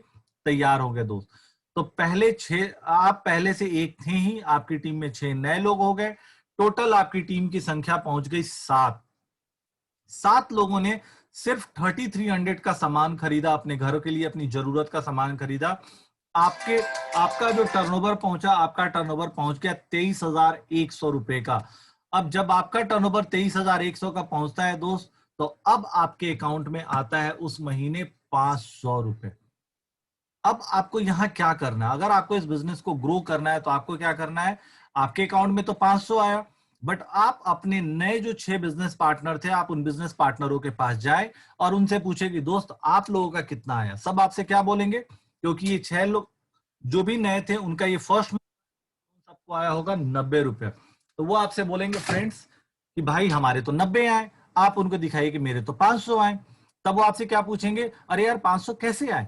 Speaker 1: तैयार हो गए दोस्त। तो पहले 6, आप पहले से एक थे ही, आपकी टीम में 6 नए लोग हो गए। टोटल आपकी टीम की संख्या पहुंच गई 7। 7 लोगों ने सिर्फ 3,300 का सामान खरीदा अपने घरों के लिए, अपनी जरूरत का सामान खरीदा। आपका जो टर्नओवर पहुंचा, आपका टर्नओवर पहुंच गया 23,100 रुपए का। अब जब आपका टर्नओवर 23,100 का पहुंचता है दोस्त, तो अब आपके अकाउंट में आता है उस महीने 500 रुपए। अब आपको यहां क्या करना है? अगर आपको इस बिजनेस को ग्रो करना है तो आपको क्या करना है? आपके अकाउंट में तो 500 आया, बट आप अपने नए जो 6 बिजनेस पार्टनर थे, आप उन बिजनेस पार्टनरों के पास जाए और उनसे पूछे कि दोस्त आप लोगों का कितना आया। सब आपसे क्या बोलेंगे? क्योंकि ये 6 लोग जो भी नए थे, उनका ये फर्स्ट, सबको आया होगा 90 रुपए। तो वो आपसे बोलेंगे फ्रेंड्स कि भाई हमारे तो 90 आए। आप उनको दिखाइए कि मेरे तो 500 आए। तब वो आपसे क्या पूछेंगे? अरे यार 500 कैसे आए?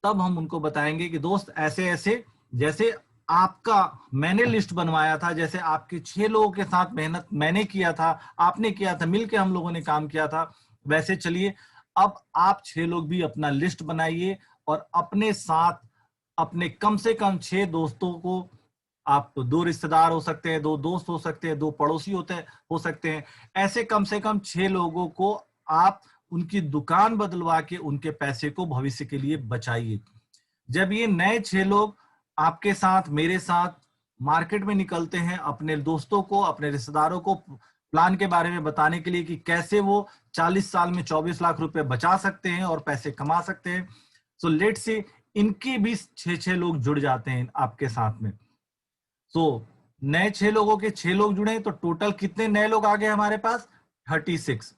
Speaker 1: तब हम उनको बताएंगे कि दोस्त ऐसे ऐसे, जैसे आपका मैंने लिस्ट बनवाया था, जैसे आपके 6 लोगों के साथ मेहनत मैंने किया था, आपने किया था, मिलके हम लोगों ने काम किया था, वैसे चलिए अब आप 6 लोग भी अपना लिस्ट बनाइए और अपने साथ अपने कम से कम 6 दोस्तों को, आप 2 रिश्तेदार हो सकते हैं, 2 दोस्त हो सकते हैं, 2 पड़ोसी हो सकते हैं, ऐसे कम से कम 6 लोगों को आप उनकी दुकान बदलवा के उनके पैसे को भविष्य के लिए बचाइए। जब ये नए 6 लोग आपके साथ, मेरे साथ मार्केट में निकलते हैं, अपने दोस्तों को, अपने रिश्तेदारों को प्लान के बारे में बताने के लिए कि कैसे वो 40 साल में 24 लाख रुपए बचा सकते हैं और पैसे कमा सकते हैं। सो लेट्स से इनके भी 6 लोग जुड़ जाते हैं आपके साथ में। सो नए 6 लोगों के 6 लोग जुड़े, तो टोटल कितने नए लोग आ गए हमारे पास? 36।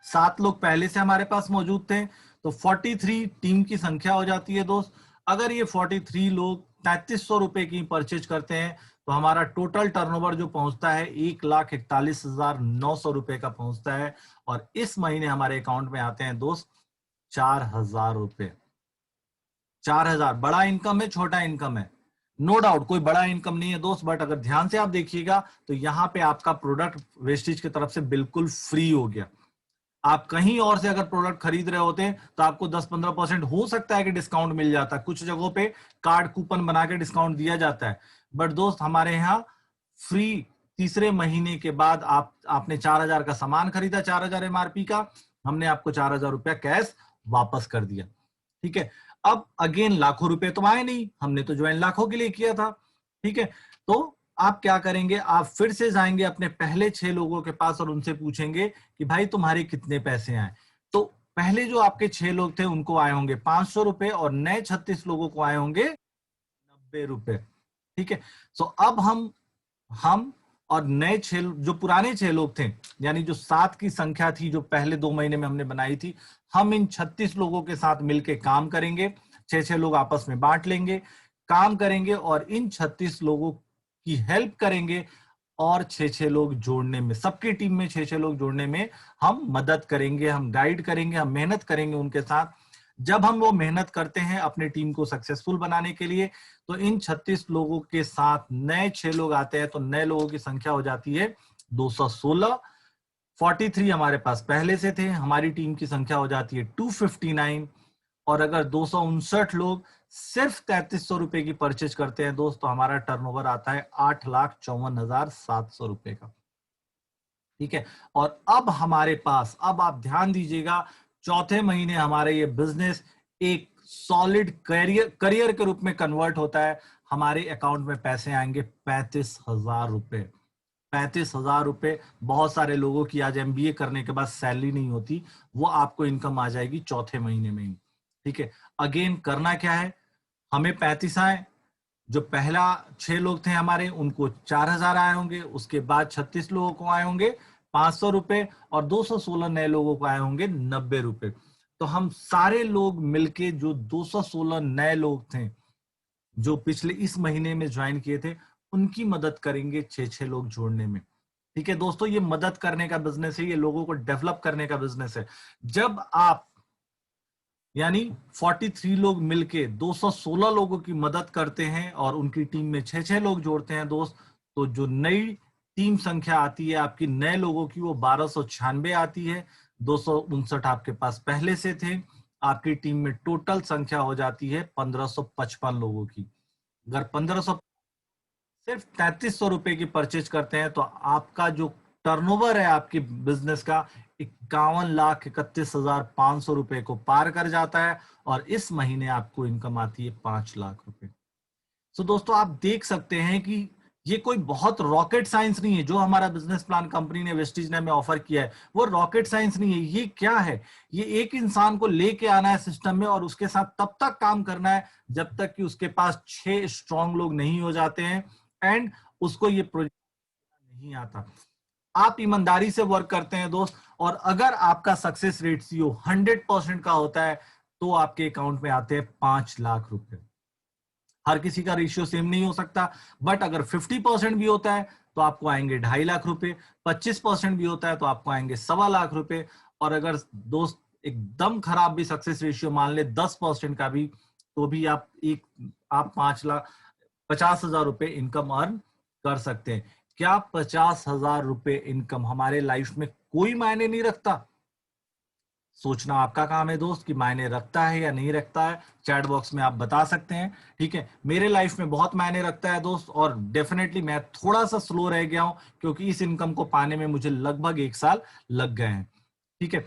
Speaker 1: 7 लोग पहले से हमारे पास मौजूद थे, तो 43 टीम की संख्या हो जाती है दोस्त। अगर ये 43 लोग 3300 रुपए की परचेज करते हैं तो हमारा टोटल टर्नओवर जो पहुंचता है 1,41,900 रुपए का पहुंचता है। और इस महीने हमारे अकाउंट में आते हैं दोस्त 4,000 रुपए। 4,000 बड़ा इनकम है, छोटा इनकम है? नो डाउट कोई बड़ा इनकम नहीं है दोस्त, बट अगर ध्यान से आप देखिएगा तो यहाँ पे आपका प्रोडक्ट वेस्टेज की तरफ से बिल्कुल फ्री हो गया। आप कहीं और से अगर प्रोडक्ट खरीद रहे होते तो आपको 10-15% हो सकता है कि डिस्काउंट मिल जाता, कुछ जगहों पे कार्ड कूपन बना के डिस्काउंट दिया जाता है, बट दोस्त हमारे यहाँ फ्री। तीसरे महीने के बाद आपने 4,000 का सामान खरीदा, 4,000 एमआरपी का, हमने आपको 4,000 रुपया कैश वापस कर दिया। ठीक है, अब अगेन लाखों रुपए तो आए नहीं, हमने तो ज्वाइन लाखों के लिए किया था। ठीक है, तो आप क्या करेंगे, आप फिर से जाएंगे अपने पहले 6 लोगों के पास और उनसे पूछेंगे कि भाई तुम्हारे कितने पैसे आए। तो पहले जो आपके 6 लोग थे उनको आए होंगे 500 रुपए और नए 36 लोगों को आए होंगे 90 रुपए। ठीक है, सो अब हम और नए 6 जो पुराने 6 लोग थे, यानी जो 7 की संख्या थी जो पहले 2 महीने में हमने बनाई थी, हम इन 36 लोगों के साथ मिलकर काम करेंगे। 6 लोग आपस में बांट लेंगे, काम करेंगे और इन 36 लोगों की हेल्प करेंगे और 6 लोग जोड़ने में, सबकी टीम में 6 लोग जोड़ने में हम मदद करेंगे, हम गाइड करेंगे, हम मेहनत करेंगे उनके साथ। जब हम वो मेहनत करते हैं अपने टीम को सक्सेसफुल बनाने के लिए, तो इन 36 लोगों के साथ नए 6 लोग आते हैं, तो नए लोगों की संख्या हो जाती है 216। 43 हमारे पास पहले से थे, हमारी टीम की संख्या हो जाती है 259। और अगर 259 लोग सिर्फ 3300 रुपए की परचेज करते हैं दोस्त, तो हमारा टर्नओवर आता है 8,54,700 रुपए का। ठीक है, और अब हमारे पास, अब आप ध्यान दीजिएगा, चौथे महीने हमारे ये बिजनेस एक सॉलिड करियर के रूप में कन्वर्ट होता है। हमारे अकाउंट में पैसे आएंगे 35,000 रुपए। 35,000 रुपए, बहुत सारे लोगों की आज एमबीए करने के बाद सैलरी नहीं होती, वो आपको इनकम आ जाएगी चौथे महीने में ही। ठीक है, अगेन करना क्या है, हमें 35 आए, जो पहला 6 लोग थे हमारे उनको 4,000 आए होंगे, उसके बाद 36 लोगों को आए होंगे 500 रुपए और 216 नए लोगों को आए होंगे 90 रुपए। तो हम सारे लोग मिलके जो 216 नए लोग थे जो पिछले इस महीने में ज्वाइन किए थे, उनकी मदद करेंगे 6 लोग जोड़ने में। ठीक है दोस्तों, ये मदद करने का बिजनेस है, ये लोगों को डेवलप करने का बिजनेस है। जब आप यानी 43 लोग मिलके 216 लोगों की मदद करते हैं और उनकी टीम में 6 लोग जोड़ते हैं दोस्त, तो जो नई टीम संख्या आती है आपकी नए लोगों की, वो 1296 आती है। 259 आपके पास पहले से थे, आपकी टीम में टोटल संख्या हो जाती है 1555 लोगों की। अगर 1500 सिर्फ 3300 रुपए की परचेज करते हैं तो आपका जो टर्नओवर है आपकी बिजनेस का 51,31,500 रुपए को पार कर जाता है और इस महीने आपको इनकम आती है 5 लाख रुपए। तो दोस्तों आप देख सकते हैं कि ये कोई बहुत रॉकेट साइंस नहीं है जो हमारा बिजनेस प्लान कंपनी ने वेस्टीज ने हमें ऑफर किया है, वो रॉकेट साइंस नहीं है। ये क्या है, ये एक इंसान को लेके आना है सिस्टम में और उसके साथ तब तक काम करना है जब तक कि उसके पास 6 स्ट्रॉन्ग लोग नहीं हो जाते हैं एंड उसको ये प्रोजेक्ट नहीं आता। आप ईमानदारी से वर्क करते हैं दोस्त, और अगर आपका सक्सेस रेट सीओ 100% का होता है तो आपके अकाउंट में आते हैं 5 लाख रुपए। हर किसी का रेशियो सेम नहीं हो सकता, बट अगर 50% भी होता है तो आपको आएंगे 2.5 लाख रुपए, 25% भी होता है तो आपको आएंगे 1.25 लाख रुपए, और अगर दोस्त एकदम खराब भी सक्सेस रेशियो मान ले 10% का भी, तो भी आप 5,50,000 रुपए इनकम अर्न कर सकते हैं। क्या 50,000 रुपए इनकम हमारे लाइफ में कोई मायने नहीं रखता? सोचना आपका काम है दोस्त कि मायने रखता है या नहीं रखता है। चैट बॉक्स में आप बता सकते हैं। ठीक है, मेरे लाइफ में बहुत मायने रखता है दोस्त, और डेफिनेटली मैं थोड़ा सा स्लो रह गया हूं क्योंकि इस इनकम को पाने में मुझे लगभग 1 साल लग गए हैं। ठीक है,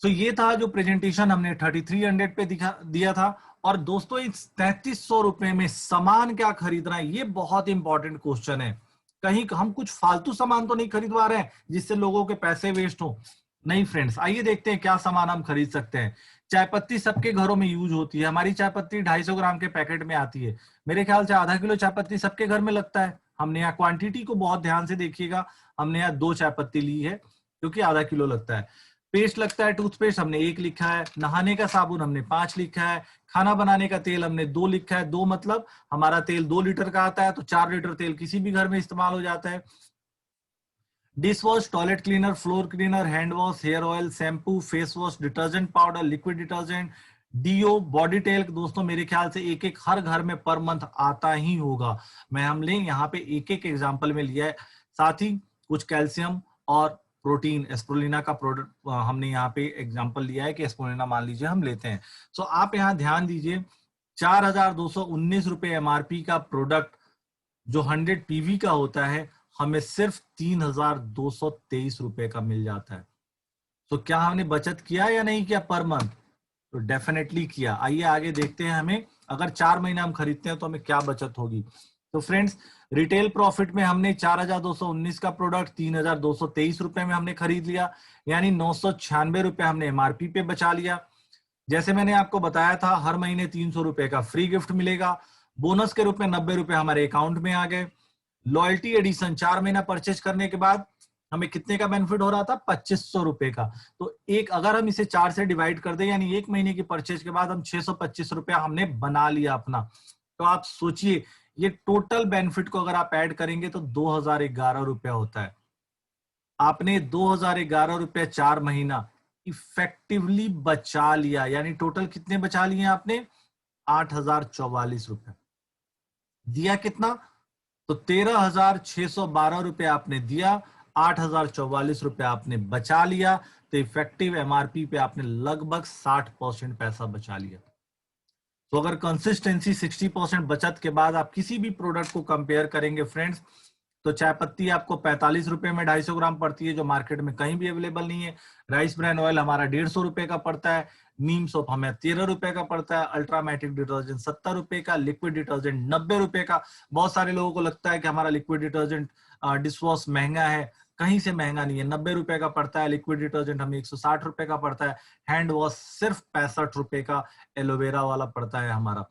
Speaker 1: तो ये था जो प्रेजेंटेशन हमने 3300 पे दिया था। और दोस्तों इस 3300 रुपए में सामान क्या खरीदना है, ये बहुत इंपॉर्टेंट क्वेश्चन है। कहीं हम कुछ फालतू सामान तो नहीं खरीदवा रहे हैं जिससे लोगों के पैसे वेस्ट हो। नहीं फ्रेंड्स, आइए देखते हैं क्या सामान हम खरीद सकते हैं। चाय पत्ती सबके घरों में यूज होती है। हमारी चाय पत्ती 250 ग्राम के पैकेट में आती है। मेरे ख्याल से आधा किलो चाय पत्ती सबके घर में लगता है। हमने यहाँ क्वांटिटी को बहुत ध्यान से देखिएगा, हमने यहाँ 2 चाय पत्ती ली है क्योंकि आधा किलो लगता है। पेस्ट लगता है, टूथपेस्ट हमने 1 लिखा है, नहाने का साबुन हमने 5 लिखा है, खाना बनाने का तेल हमने 2 लिखा है। 2 मतलब हमारा तेल 2 लीटर का आता है, तो 4 लीटर तेल किसी भी घर में इस्तेमाल हो जाता है। Dish wash, toilet cleaner, floor cleaner, hand wash, hair oil, shampoo, face wash, detergent powder, liquid detergent, deo, body टेल। दोस्तों मेरे ख्याल से एक एक हर घर में पर मंथ आता ही होगा। हमने यहाँ पे एक एक एग्जाम्पल में लिया है। साथ ही कुछ कैल्शियम और प्रोटीन, एस्प्रुलिना का प्रोडक्ट हमने यहाँ पे एग्जाम्पल लिया है कि एस्प्रुलिना मान लीजिए हम लेते हैं। सो आप यहाँ ध्यान दीजिए, 4,219 रुपए एमआरपी का प्रोडक्ट जो 100 पीवी का होता है हमें सिर्फ 3,223 रुपए का मिल जाता है। तो क्या हमने बचत किया या नहीं किया पर मंथ? तो डेफिनेटली किया। आइए आगे देखते हैं, हमें अगर 4 महीने हम खरीदते हैं तो हमें क्या बचत होगी। तो फ्रेंड्स, रिटेल प्रॉफिट में हमने 4,219 का प्रोडक्ट 3,223 रुपए में हमने खरीद लिया, यानी 996 रुपए हमने एमआरपी पे बचा लिया। जैसे मैंने आपको बताया था, हर महीने 300 रुपए का फ्री गिफ्ट मिलेगा। बोनस के रूप में 90 रुपए हमारे अकाउंट में आ गए। लॉयल्टी एडिशन 4 महीना परचेज करने के बाद हमें कितने का बेनिफिट हो रहा था? 2500 रुपए का। तो एक अगर हम इसे 4 से डिवाइड कर दें, यानी 1 महीने की परचेज के बाद हम 625 रुपया हमने बना लिया अपना। तो आप सोचिए, ये टोटल बेनिफिट को अगर आप ऐड करेंगे तो 2011 रुपया होता है। आपने 2011 रुपया 4 महीना इफेक्टिवली बचा लिया, यानी टोटल कितने बचा लिए आपने? 8,044 रुपए। दिया कितना? तो 13,612 रुपए आपने दिया, 8,044 रुपए आपने बचा लिया। तो इफेक्टिव एमआरपी पे आपने लगभग 60% पैसा बचा लिया। तो अगर कंसिस्टेंसी 60% बचत के बाद आप किसी भी प्रोडक्ट को कंपेयर करेंगे फ्रेंड्स, तो चाय पत्ती आपको 45 रुपए में 250 ग्राम पड़ती है, जो मार्केट में कहीं भी अवेलेबल नहीं है। राइस ब्रांड ऑयल हमारा 150 रुपए का पड़ता है। नीम सोप हमें 13 रुपए का पड़ता है। अल्ट्रामेटिक डिटर्जेंट 70 रुपए का। लिक्विड डिटर्जेंट 90 रुपए का। बहुत सारे लोगों को लगता है कि हमारा लिक्विड डिटर्जेंट डिश वॉश महंगा है, कहीं से महंगा नहीं है। 90 रुपए का पड़ता है। लिक्विड डिटर्जेंट हमें 160 रुपए का पड़ता है। हैंड वॉश सिर्फ 65 रुपए का एलोवेरा वाला पड़ता है हमारा।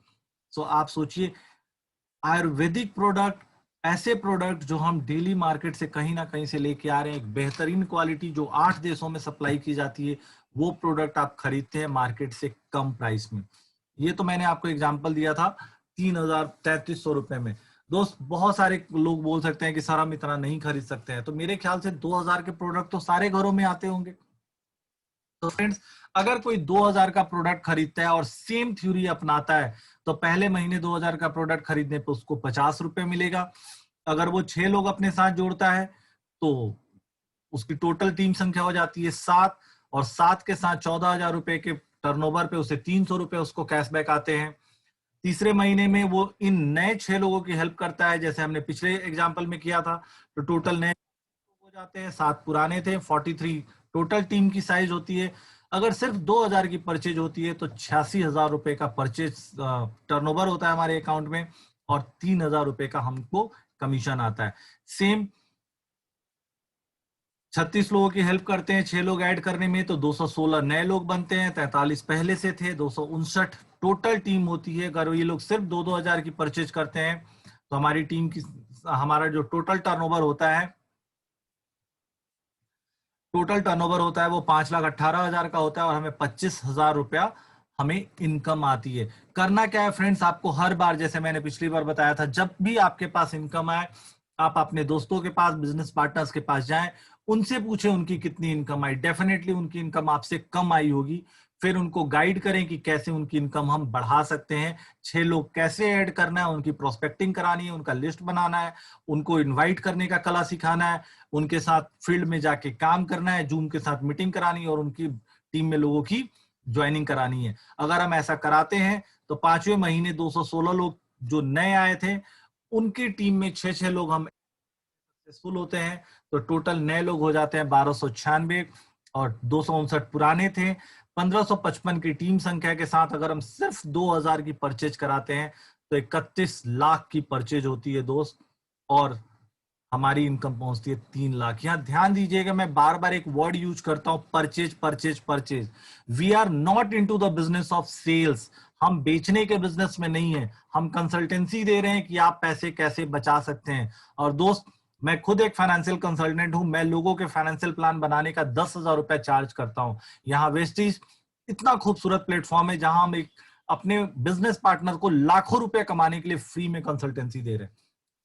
Speaker 1: सो आप सोचिए, आयुर्वेदिक प्रोडक्ट, ऐसे प्रोडक्ट जो हम डेली मार्केट से कहीं ना कहीं से लेके आ रहे हैं, एक बेहतरीन क्वालिटी जो 8 देशों में सप्लाई की जाती है, वो प्रोडक्ट आप खरीदते हैं मार्केट से कम प्राइस में। ये तो मैंने आपको एग्जांपल दिया था 3,3300 रुपए में। दोस्त, बहुत सारे लोग बोल सकते हैं कि सर हम इतना नहीं खरीद सकते हैं, तो मेरे ख्याल से 2,000 के प्रोडक्ट तो सारे घरों में आते होंगे। तो फ्रेंड्स, अगर कोई 2,000 का प्रोडक्ट खरीदता है और सेम थ्योरी अपनाता है, तो पहले महीने 2,000 का प्रोडक्ट खरीदने पर उसको 50 रुपए मिलेगा। अगर वो 6 लोग अपने साथ जोड़ता है तो उसकी टोटल टीम संख्या हो जाती है 7, और 7 के साथ 14,000 रुपए के टर्नओवर पे उसे 300 रुपए उसको कैशबैक आते हैं। तीसरे महीने में वो इन नए 6 लोगों की हेल्प करता है, जैसे हमने पिछले एग्जाम्पल में किया था। तो टोटल नए हो जाते हैं, 7 पुराने थे, 43 टोटल टीम की साइज होती है। अगर सिर्फ 2,000 की परचेज होती है तो 86,000 रुपए का परचेज टर्नओवर होता है हमारे अकाउंट में, और 3,000 रुपए का हमको कमीशन आता है। सेम 36 लोगों की हेल्प करते हैं 6 लोग ऐड करने में, तो 216 नए लोग बनते हैं। 43 पहले से थे, 259 टोटल टीम होती है। अगर ये लोग सिर्फ 2,000 की परचेज करते हैं तो हमारी टीम की, हमारा जो टोटल टर्नओवर होता है वो 5,18,000 का होता है, और हमें 25,000 रुपया हमें इनकम आती है। करना क्या है फ्रेंड्स, आपको हर बार, जैसे मैंने पिछली बार बताया था, जब भी आपके पास इनकम आए, आप अपने दोस्तों के पास, बिजनेस पार्टनर्स के पास जाएं, उनसे पूछें उनकी कितनी इनकम आई। डेफिनेटली उनकी इनकम आपसे कम आई होगी। फिर उनको गाइड करें कि कैसे उनकी इनकम हम बढ़ा सकते हैं। 6 लोग कैसे ऐड करना है, उनकी प्रोस्पेक्टिंग करानी है, उनका लिस्ट बनाना है, उनको इनवाइट करने का कला सिखाना है, उनके साथ फील्ड में जाके काम करना है, जूम के साथ मीटिंग करानी है, और उनकी टीम में लोगों की ज्वाइनिंग करानी है। अगर हम ऐसा कराते हैं तो 5वें महीने 216 लोग जो नए आए थे, उनकी टीम में 6 लोग हम सक्सेसफुल होते हैं। तो टोटल नए लोग हो जाते हैं 1,296, और 259 पुराने थे। 1,555 की टीम संख्या के साथ अगर हम सिर्फ 2,000 की परचेज कराते हैं तो 31 लाख की परचेज होती है दोस्त। और हमारी इनकम पहुंचती है 3 लाख। यहाँ ध्यान दीजिएगा, मैं बार बार एक वर्ड यूज करता हूं, purchase purchase purchase. We are not into the business of sales. हम बेचने के बिजनेस में नहीं है, हम कंसल्टेंसी दे रहे हैं कि आप पैसे कैसे बचा सकते हैं। और दोस्त, मैं खुद एक फाइनेंशियल कंसल्टेंट हूं, मैं लोगों के फाइनेंशियल प्लान बनाने का 10,000 रुपया चार्ज करता हूं। यहाँ वेस्टीज इतना खूबसूरत प्लेटफॉर्म है जहां हम एक अपने बिजनेस पार्टनर को लाखों रुपए कमाने के लिए फ्री में कंसल्टेंसी दे रहे हैं।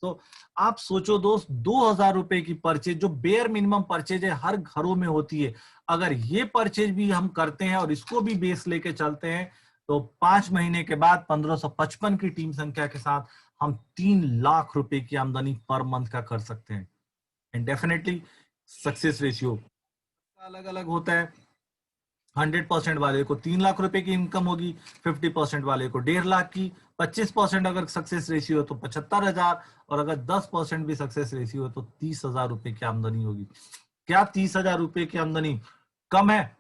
Speaker 1: तो आप सोचो दोस्त, 2,000 रुपए की परचेज जो बेयर मिनिमम परचेज है, हर घरों में होती है, अगर ये परचेज भी हम करते हैं और इसको भी बेस लेके चलते हैं, तो 5 महीने के बाद 1555 की टीम संख्या के साथ हम 3 लाख रुपए की आमदनी पर मंथ का कर सकते हैं। एंड डेफिनेटली सक्सेस रेशियो अलग अलग होता है। 100% वाले को 3 लाख रुपए की इनकम होगी, 50% वाले को 1.5 लाख की, 25% अगर सक्सेस रेशियो हो तो 75,000, और अगर 10% भी सक्सेस रेशियो हो तो 30,000 रुपए की आमदनी होगी। क्या 30,000 रुपए की आमदनी कम है?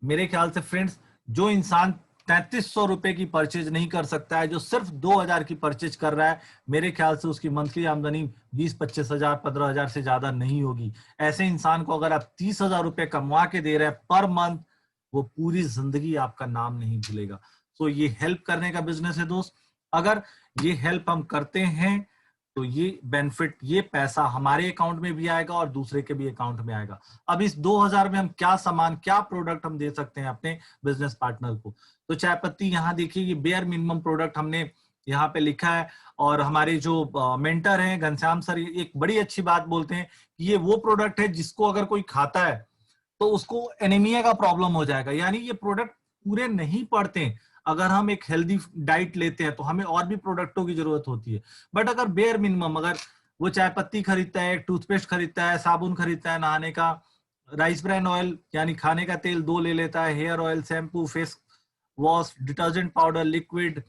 Speaker 1: मेरे ख्याल से फ्रेंड्स, जो इंसान 3300 रुपए की परचेज नहीं कर सकता है, जो सिर्फ 2,000 की परचेज कर रहा है, मेरे ख्याल से उसकी मंथली आमदनी 20-25,000 15,000 से ज्यादा नहीं होगी। ऐसे इंसान को अगर आप 30,000 रुपए कमा के दे रहे हैं पर मंथ, वो पूरी जिंदगी आपका नाम नहीं भूलेगा। तो ये हेल्प करने का बिजनेस है दोस्त। अगर ये हेल्प हम करते हैं तो ये बेनिफिट, ये पैसा हमारे अकाउंट में भी आएगा और दूसरे के भी अकाउंट में आएगा। अब इस 2,000 में हम क्या सामान, क्या प्रोडक्ट हम दे सकते हैं अपने बिजनेस पार्टनर को? तो चाय पत्ती, यहाँ देखिए ये बेयर मिनिमम प्रोडक्ट हमने यहाँ पे लिखा है। और हमारे जो मेंटर हैं घनश्याम सर, एक बड़ी अच्छी बात बोलते हैं कि ये वो प्रोडक्ट है जिसको अगर कोई खाता है तो उसको एनीमिया का प्रॉब्लम हो जाएगा। यानी ये प्रोडक्ट पूरे नहीं पड़ते। अगर हम एक हेल्दी डाइट लेते हैं तो हमें और भी प्रोडक्टों की जरूरत होती है। बट अगर बेयर मिनिमम, अगर वो चाय पत्ती खरीदता है, टूथपेस्ट खरीदता है, साबुन खरीदता है नहाने का, राइस ब्रान ऑयल यानी खाने का तेल 2 ले लेता है, hair oil, shampoo, face wash, detergent powder, liquid,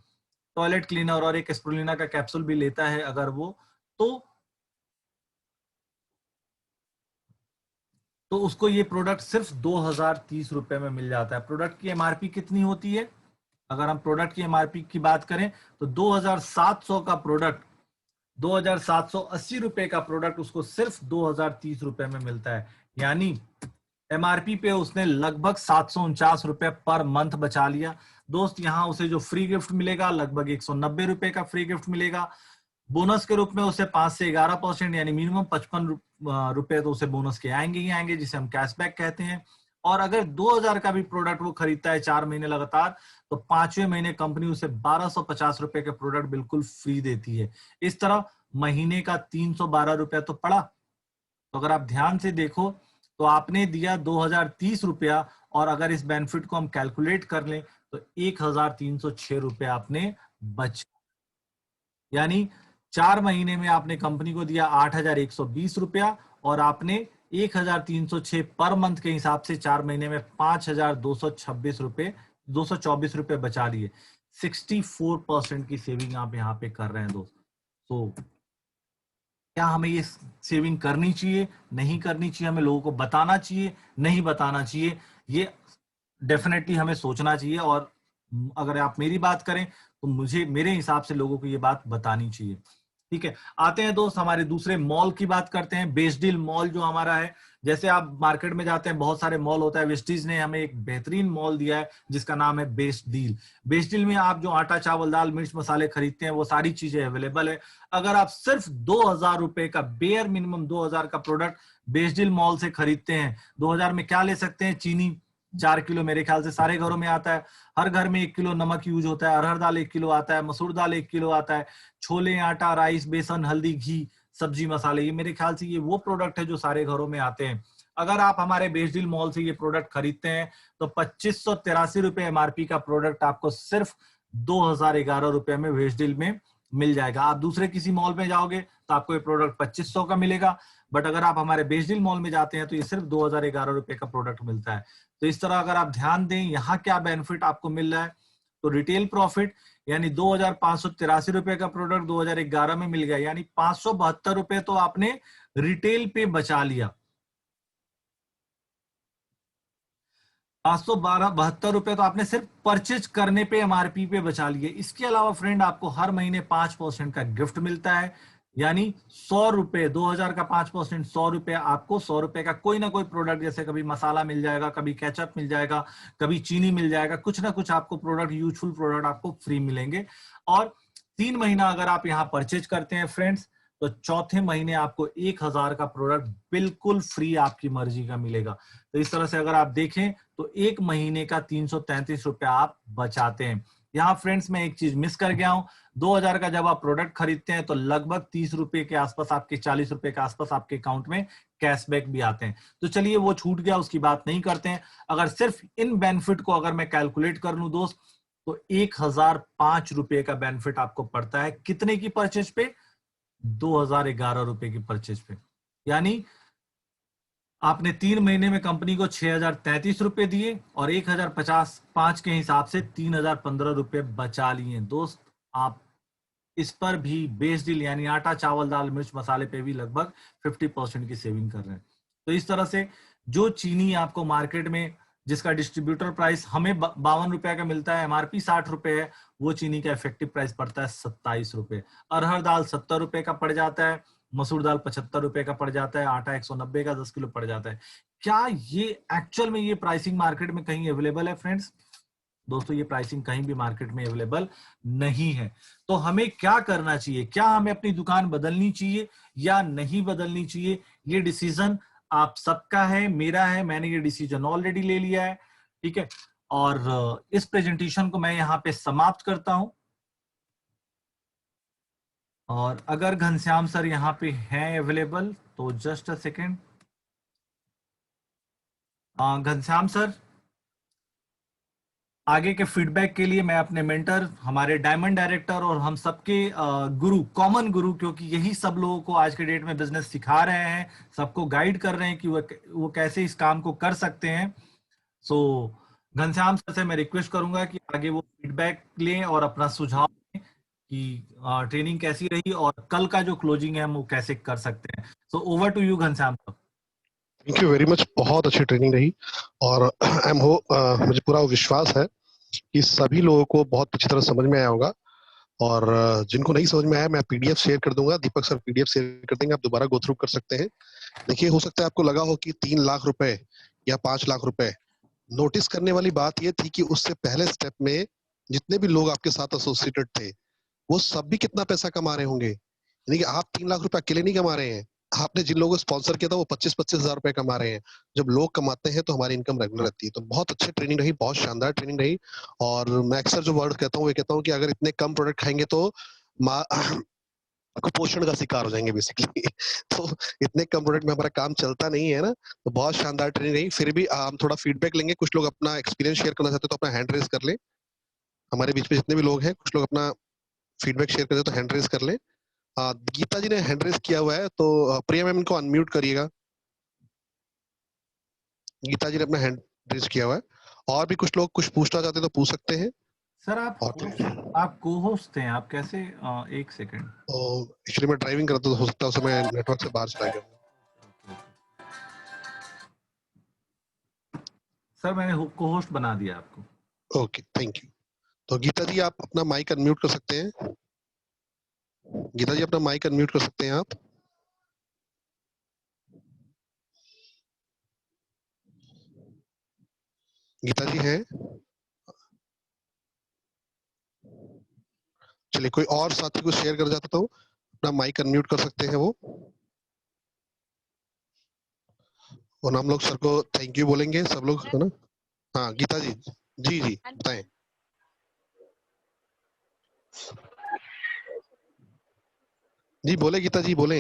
Speaker 1: toilet cleaner और एक स्प्रुलिना का कैप्सूल भी लेता है अगर वो, तो उसको ये प्रोडक्ट सिर्फ 2,030 रुपए में मिल जाता है। प्रोडक्ट की एमआरपी कितनी होती है? अगर हम प्रोडक्ट की एमआरपी की बात करें तो 2,700 का प्रोडक्ट, 2,780 रुपए का प्रोडक्ट उसको सिर्फ 2,030 रुपए में मिलता है। यानी एमआरपी पे उसने लगभग 749 रुपए पर मंथ बचा लिया। दोस्त, यहां उसे जो फ्री गिफ्ट मिलेगा लगभग 190 रुपए का फ्री गिफ्ट मिलेगा। बोनस के रूप में उसे 5 से 11% यानी मिनिमम 55 रुपए तो उसे बोनस के आएंगे ही आएंगे, जिसे हम कैशबैक कहते हैं। और अगर 2,000 का भी प्रोडक्ट वो खरीदता है 4 महीने लगातार, तो 5वें महीने कंपनी उसे 1,250 रुपए के प्रोडक्ट बिल्कुल फ्री देती है। इस तरह महीने का 312 रुपया तो पड़ा। तो अगर आप ध्यान से देखो तो आपने दिया 2,030 रुपया, और अगर इस बेनिफिट को हम कैलकुलेट कर लें तो 1,306 रुपया आपने बच, यानी 4 महीने में आपने कंपनी को दिया 8,120 रुपया, और आपने 1,306 पर मंथ के हिसाब से 4 महीने में 5,226 रुपए, 224 रुपए बचा लिए। 64% की सेविंग आप यहाँ पे कर रहे हैं दोस्त। तो क्या हमें ये सेविंग करनी चाहिए, नहीं करनी चाहिए? हमें लोगों को बताना चाहिए, नहीं बताना चाहिए? ये डेफिनेटली हमें सोचना चाहिए। और अगर आप मेरी बात करें तो मुझे, मेरे हिसाब से लोगों को ये बात बतानी चाहिए। ठीक है, आते हैं दोस्त हमारे दूसरे मॉल की बात करते हैं। बेस्ट डील मॉल जो हमारा है, जैसे आप मार्केट में जाते हैं बहुत सारे मॉल होता है, वेस्टीज ने हमें एक बेहतरीन मॉल दिया है जिसका नाम है बेस्ट डील। बेस्ट डील में आप जो आटा चावल दाल मिर्च मसाले खरीदते हैं वो सारी चीजें अवेलेबल है। अगर आप सिर्फ 2,000 रुपए का, बेयर मिनिमम 2,000 का प्रोडक्ट बेस्ट डील मॉल से खरीदते हैं, 2,000 में क्या ले सकते हैं? चीनी 4 किलो मेरे ख्याल से सारे घरों में आता है। हर घर में 1 किलो नमक यूज होता है, अरहर दाल 1 किलो आता है, मसूर दाल 1 किलो आता है, छोले, आटा, राइस, बेसन, हल्दी, घी, सब्जी मसाले, ये मेरे ख्याल से ये वो प्रोडक्ट है जो सारे घरों में आते हैं। अगर आप हमारे बेस्ट डील मॉल से ये प्रोडक्ट खरीदते हैं तो 2,583 रुपए एमआरपी का प्रोडक्ट आपको सिर्फ 2,011 रुपए में बेस्ट डील में मिल जाएगा। आप दूसरे किसी मॉल में जाओगे तो आपको ये प्रोडक्ट 2,500 का मिलेगा, बट अगर आप हमारे बेस्ट डील मॉल में जाते हैं तो ये सिर्फ 2,011 रुपए का प्रोडक्ट मिलता है। तो इस तरह अगर आप ध्यान दें यहाँ क्या बेनिफिट आपको मिल रहा है, तो रिटेल प्रॉफिट यानी 2,583 रुपए का प्रोडक्ट 2011 में मिल गया, यानी 572 रुपए तो आपने रिटेल पे बचा लिया। 572 रुपए तो आपने सिर्फ परचेज करने पे एमआरपी पे बचा लिए। इसके अलावा फ्रेंड आपको हर महीने 5% का गिफ्ट मिलता है। यानी 100 रुपए, 2000 का 5%, 100 रुपए आपको, 100 रुपए का कोई ना कोई प्रोडक्ट, जैसे कभी मसाला मिल जाएगा, कभी केचप मिल जाएगा, कभी चीनी मिल जाएगा, कुछ ना कुछ आपको प्रोडक्ट, यूजफुल प्रोडक्ट आपको फ्री मिलेंगे। और 3 महीना अगर आप यहाँ परचेज करते हैं फ्रेंड्स, तो चौथे महीने आपको 1000 का प्रोडक्ट बिल्कुल फ्री आपकी मर्जी का मिलेगा। तो इस तरह से अगर आप देखें तो 1 महीने का 333 रुपया आप बचाते हैं। यहाँ फ्रेंड्स मैं एक चीज मिस कर गया हूं, 2000 का जब आप प्रोडक्ट खरीदते हैं तो लगभग 30 रुपए के आसपास आपके, 40 रुपए के आसपास आपके अकाउंट में कैशबैक भी आते हैं। तो चलिए वो छूट गया, उसकी बात नहीं करते हैं। अगर सिर्फ इन बेनिफिट को अगर मैं कैलकुलेट कर लूं दोस्त, तो 1005 रुपए का बेनिफिट आपको पड़ता है कितने की परचेज पे? 2011 रुपए की परचेज पे। यानी आपने 3 महीने में कंपनी को 6033 रुपए दिए और 1055 के हिसाब से 3015 रुपए बचा लिए दोस्त। आप इस पर भी बेस डील यानी आटा चावल दाल मिर्च मसाले पे भी लगभग 50% की सेविंग कर रहे हैं। तो इस तरह से जो चीनी आपको मार्केट में, जिसका डिस्ट्रीब्यूटर प्राइस हमें 52 रुपए का मिलता है, एमआरपी 60 रुपए है, वो चीनी का इफेक्टिव प्राइस पड़ता है 27 रुपए। अरहर दाल 70 रुपए का पड़ जाता है, मसूर दाल 75 रुपए का पड़ जाता है, आटा 190 का 10 किलो पड़ जाता है। क्या ये एक्चुअल में ये प्राइसिंग मार्केट में कहीं अवेलेबल है फ्रेंड्स? दोस्तों ये प्राइसिंग कहीं भी मार्केट में अवेलेबल नहीं है। तो हमें क्या करना चाहिए? क्या हमें अपनी दुकान बदलनी चाहिए या नहीं बदलनी चाहिए? ये डिसीजन आप सबका है, मेरा है। मैंने ये डिसीजन ऑलरेडी ले लिया है, ठीक है। और इस प्रेजेंटेशन को मैं यहाँ पे समाप्त करता हूं। और अगर घनश्याम सर यहाँ पे हैं अवेलेबल तो just a second. Ghanshyam sir, आगे के फीडबैक के लिए मैं अपने मेंटर, हमारे डायमंड डायरेक्टर और हम सबके गुरु, कॉमन गुरु, क्योंकि यही सब लोगों को आज के डेट में बिजनेस सिखा रहे हैं, सबको गाइड कर रहे हैं कि वो कैसे इस काम को कर सकते हैं। सो घनश्याम सर से मैं रिक्वेस्ट करूंगा कि आगे वो फीडबैक लें और अपना सुझाव दें कि ट्रेनिंग कैसी रही और कल का जो क्लोजिंग है हम वो कैसे कर सकते हैं। So over to you Ghanshyam sir.
Speaker 2: Thank you very much, बहुत अच्छी ट्रेनिंग रही। और आई एम हो मुझे पूरा विश्वास है कि सभी लोगों को बहुत अच्छी तरह समझ में आया होगा। और जिनको नहीं समझ में आया, मैं पीडीएफ शेयर कर दूंगा, दीपक सर पीडीएफ शेयर कर देंगे, आप दोबारा गो थ्रू कर सकते हैं। देखिए, हो सकता है आपको लगा हो कि 3 लाख रुपए या 5 लाख रुपए। नोटिस करने वाली बात ये थी कि उससे पहले स्टेप में जितने भी लोग आपके साथ एसोसिएटेड थे, वो सब भी कितना पैसा कमा रहे होंगे। यानी कि आप 3 लाख रुपए अकेले नहीं कमा रहे हैं, आपने जिन लोगों को स्पॉन्सर किया था वो 25-25 हजार रुपए कमा रहे हैं। जब लोग कमाते हैं तो हमारी इनकम रेगुलर रहती है। तो बहुत अच्छी ट्रेनिंग रही, बहुत शानदार ट्रेनिंग रही। और मैं अक्सर जो वर्ड कहता हूँ वो कहता हूँ कि अगर इतने कम प्रोडक्ट खाएंगे तो कुपोषण का शिकार हो जाएंगे बेसिकली। तो इतने कम प्रोडक्ट में हमारा काम चलता नहीं है ना। तो बहुत शानदार ट्रेनिंग रही। फिर भी हम थोड़ा फीडबैक लेंगे, कुछ लोग अपना एक्सपीरियंस शेयर करना चाहते हैं तो अपना हैंड रेज कर ले। हमारे बीच में जितने भी लोग हैं, कुछ लोग अपना फीडबैक शेयर करते हैं तो हैंड रेज कर ले। गीता जी ने हैंड रेज किया हुआ है, तो प्रिया मैम इनको अनम्यूट करिएगा। गीता जी ने अपना हैंड रेज किया हुआ है। और भी कुछ लोग कुछ पूछना चाहते हैं तो पूछ सकते हैं।
Speaker 1: सर
Speaker 2: और
Speaker 1: आप को होस्ट हैं, आप कैसे? एक सेकेंड।
Speaker 2: एक्चुअली मैं ड्राइविंग करता, तो हो सकता है उस समय नेटवर्क से बाहर चला गया हूँ।
Speaker 1: सर मैंने को होस्ट बना दिया आपको।
Speaker 2: Okay, thank you. तो गीता जी आप अपना माइक अनम्यूट कर सकते हैं। गीता जी अपना माइक अनम्यूट कर सकते हैं आप। गीता जी हैं? चलिए, कोई और साथी को शेयर कर जाता तो अपना माइक अनम्यूट कर सकते हैं वो। और हम लोग सर को थैंक यू बोलेंगे सब लोग, है ना। हाँ गीता जी, जी जी बताएं। जी बोले, गीता जी बोले।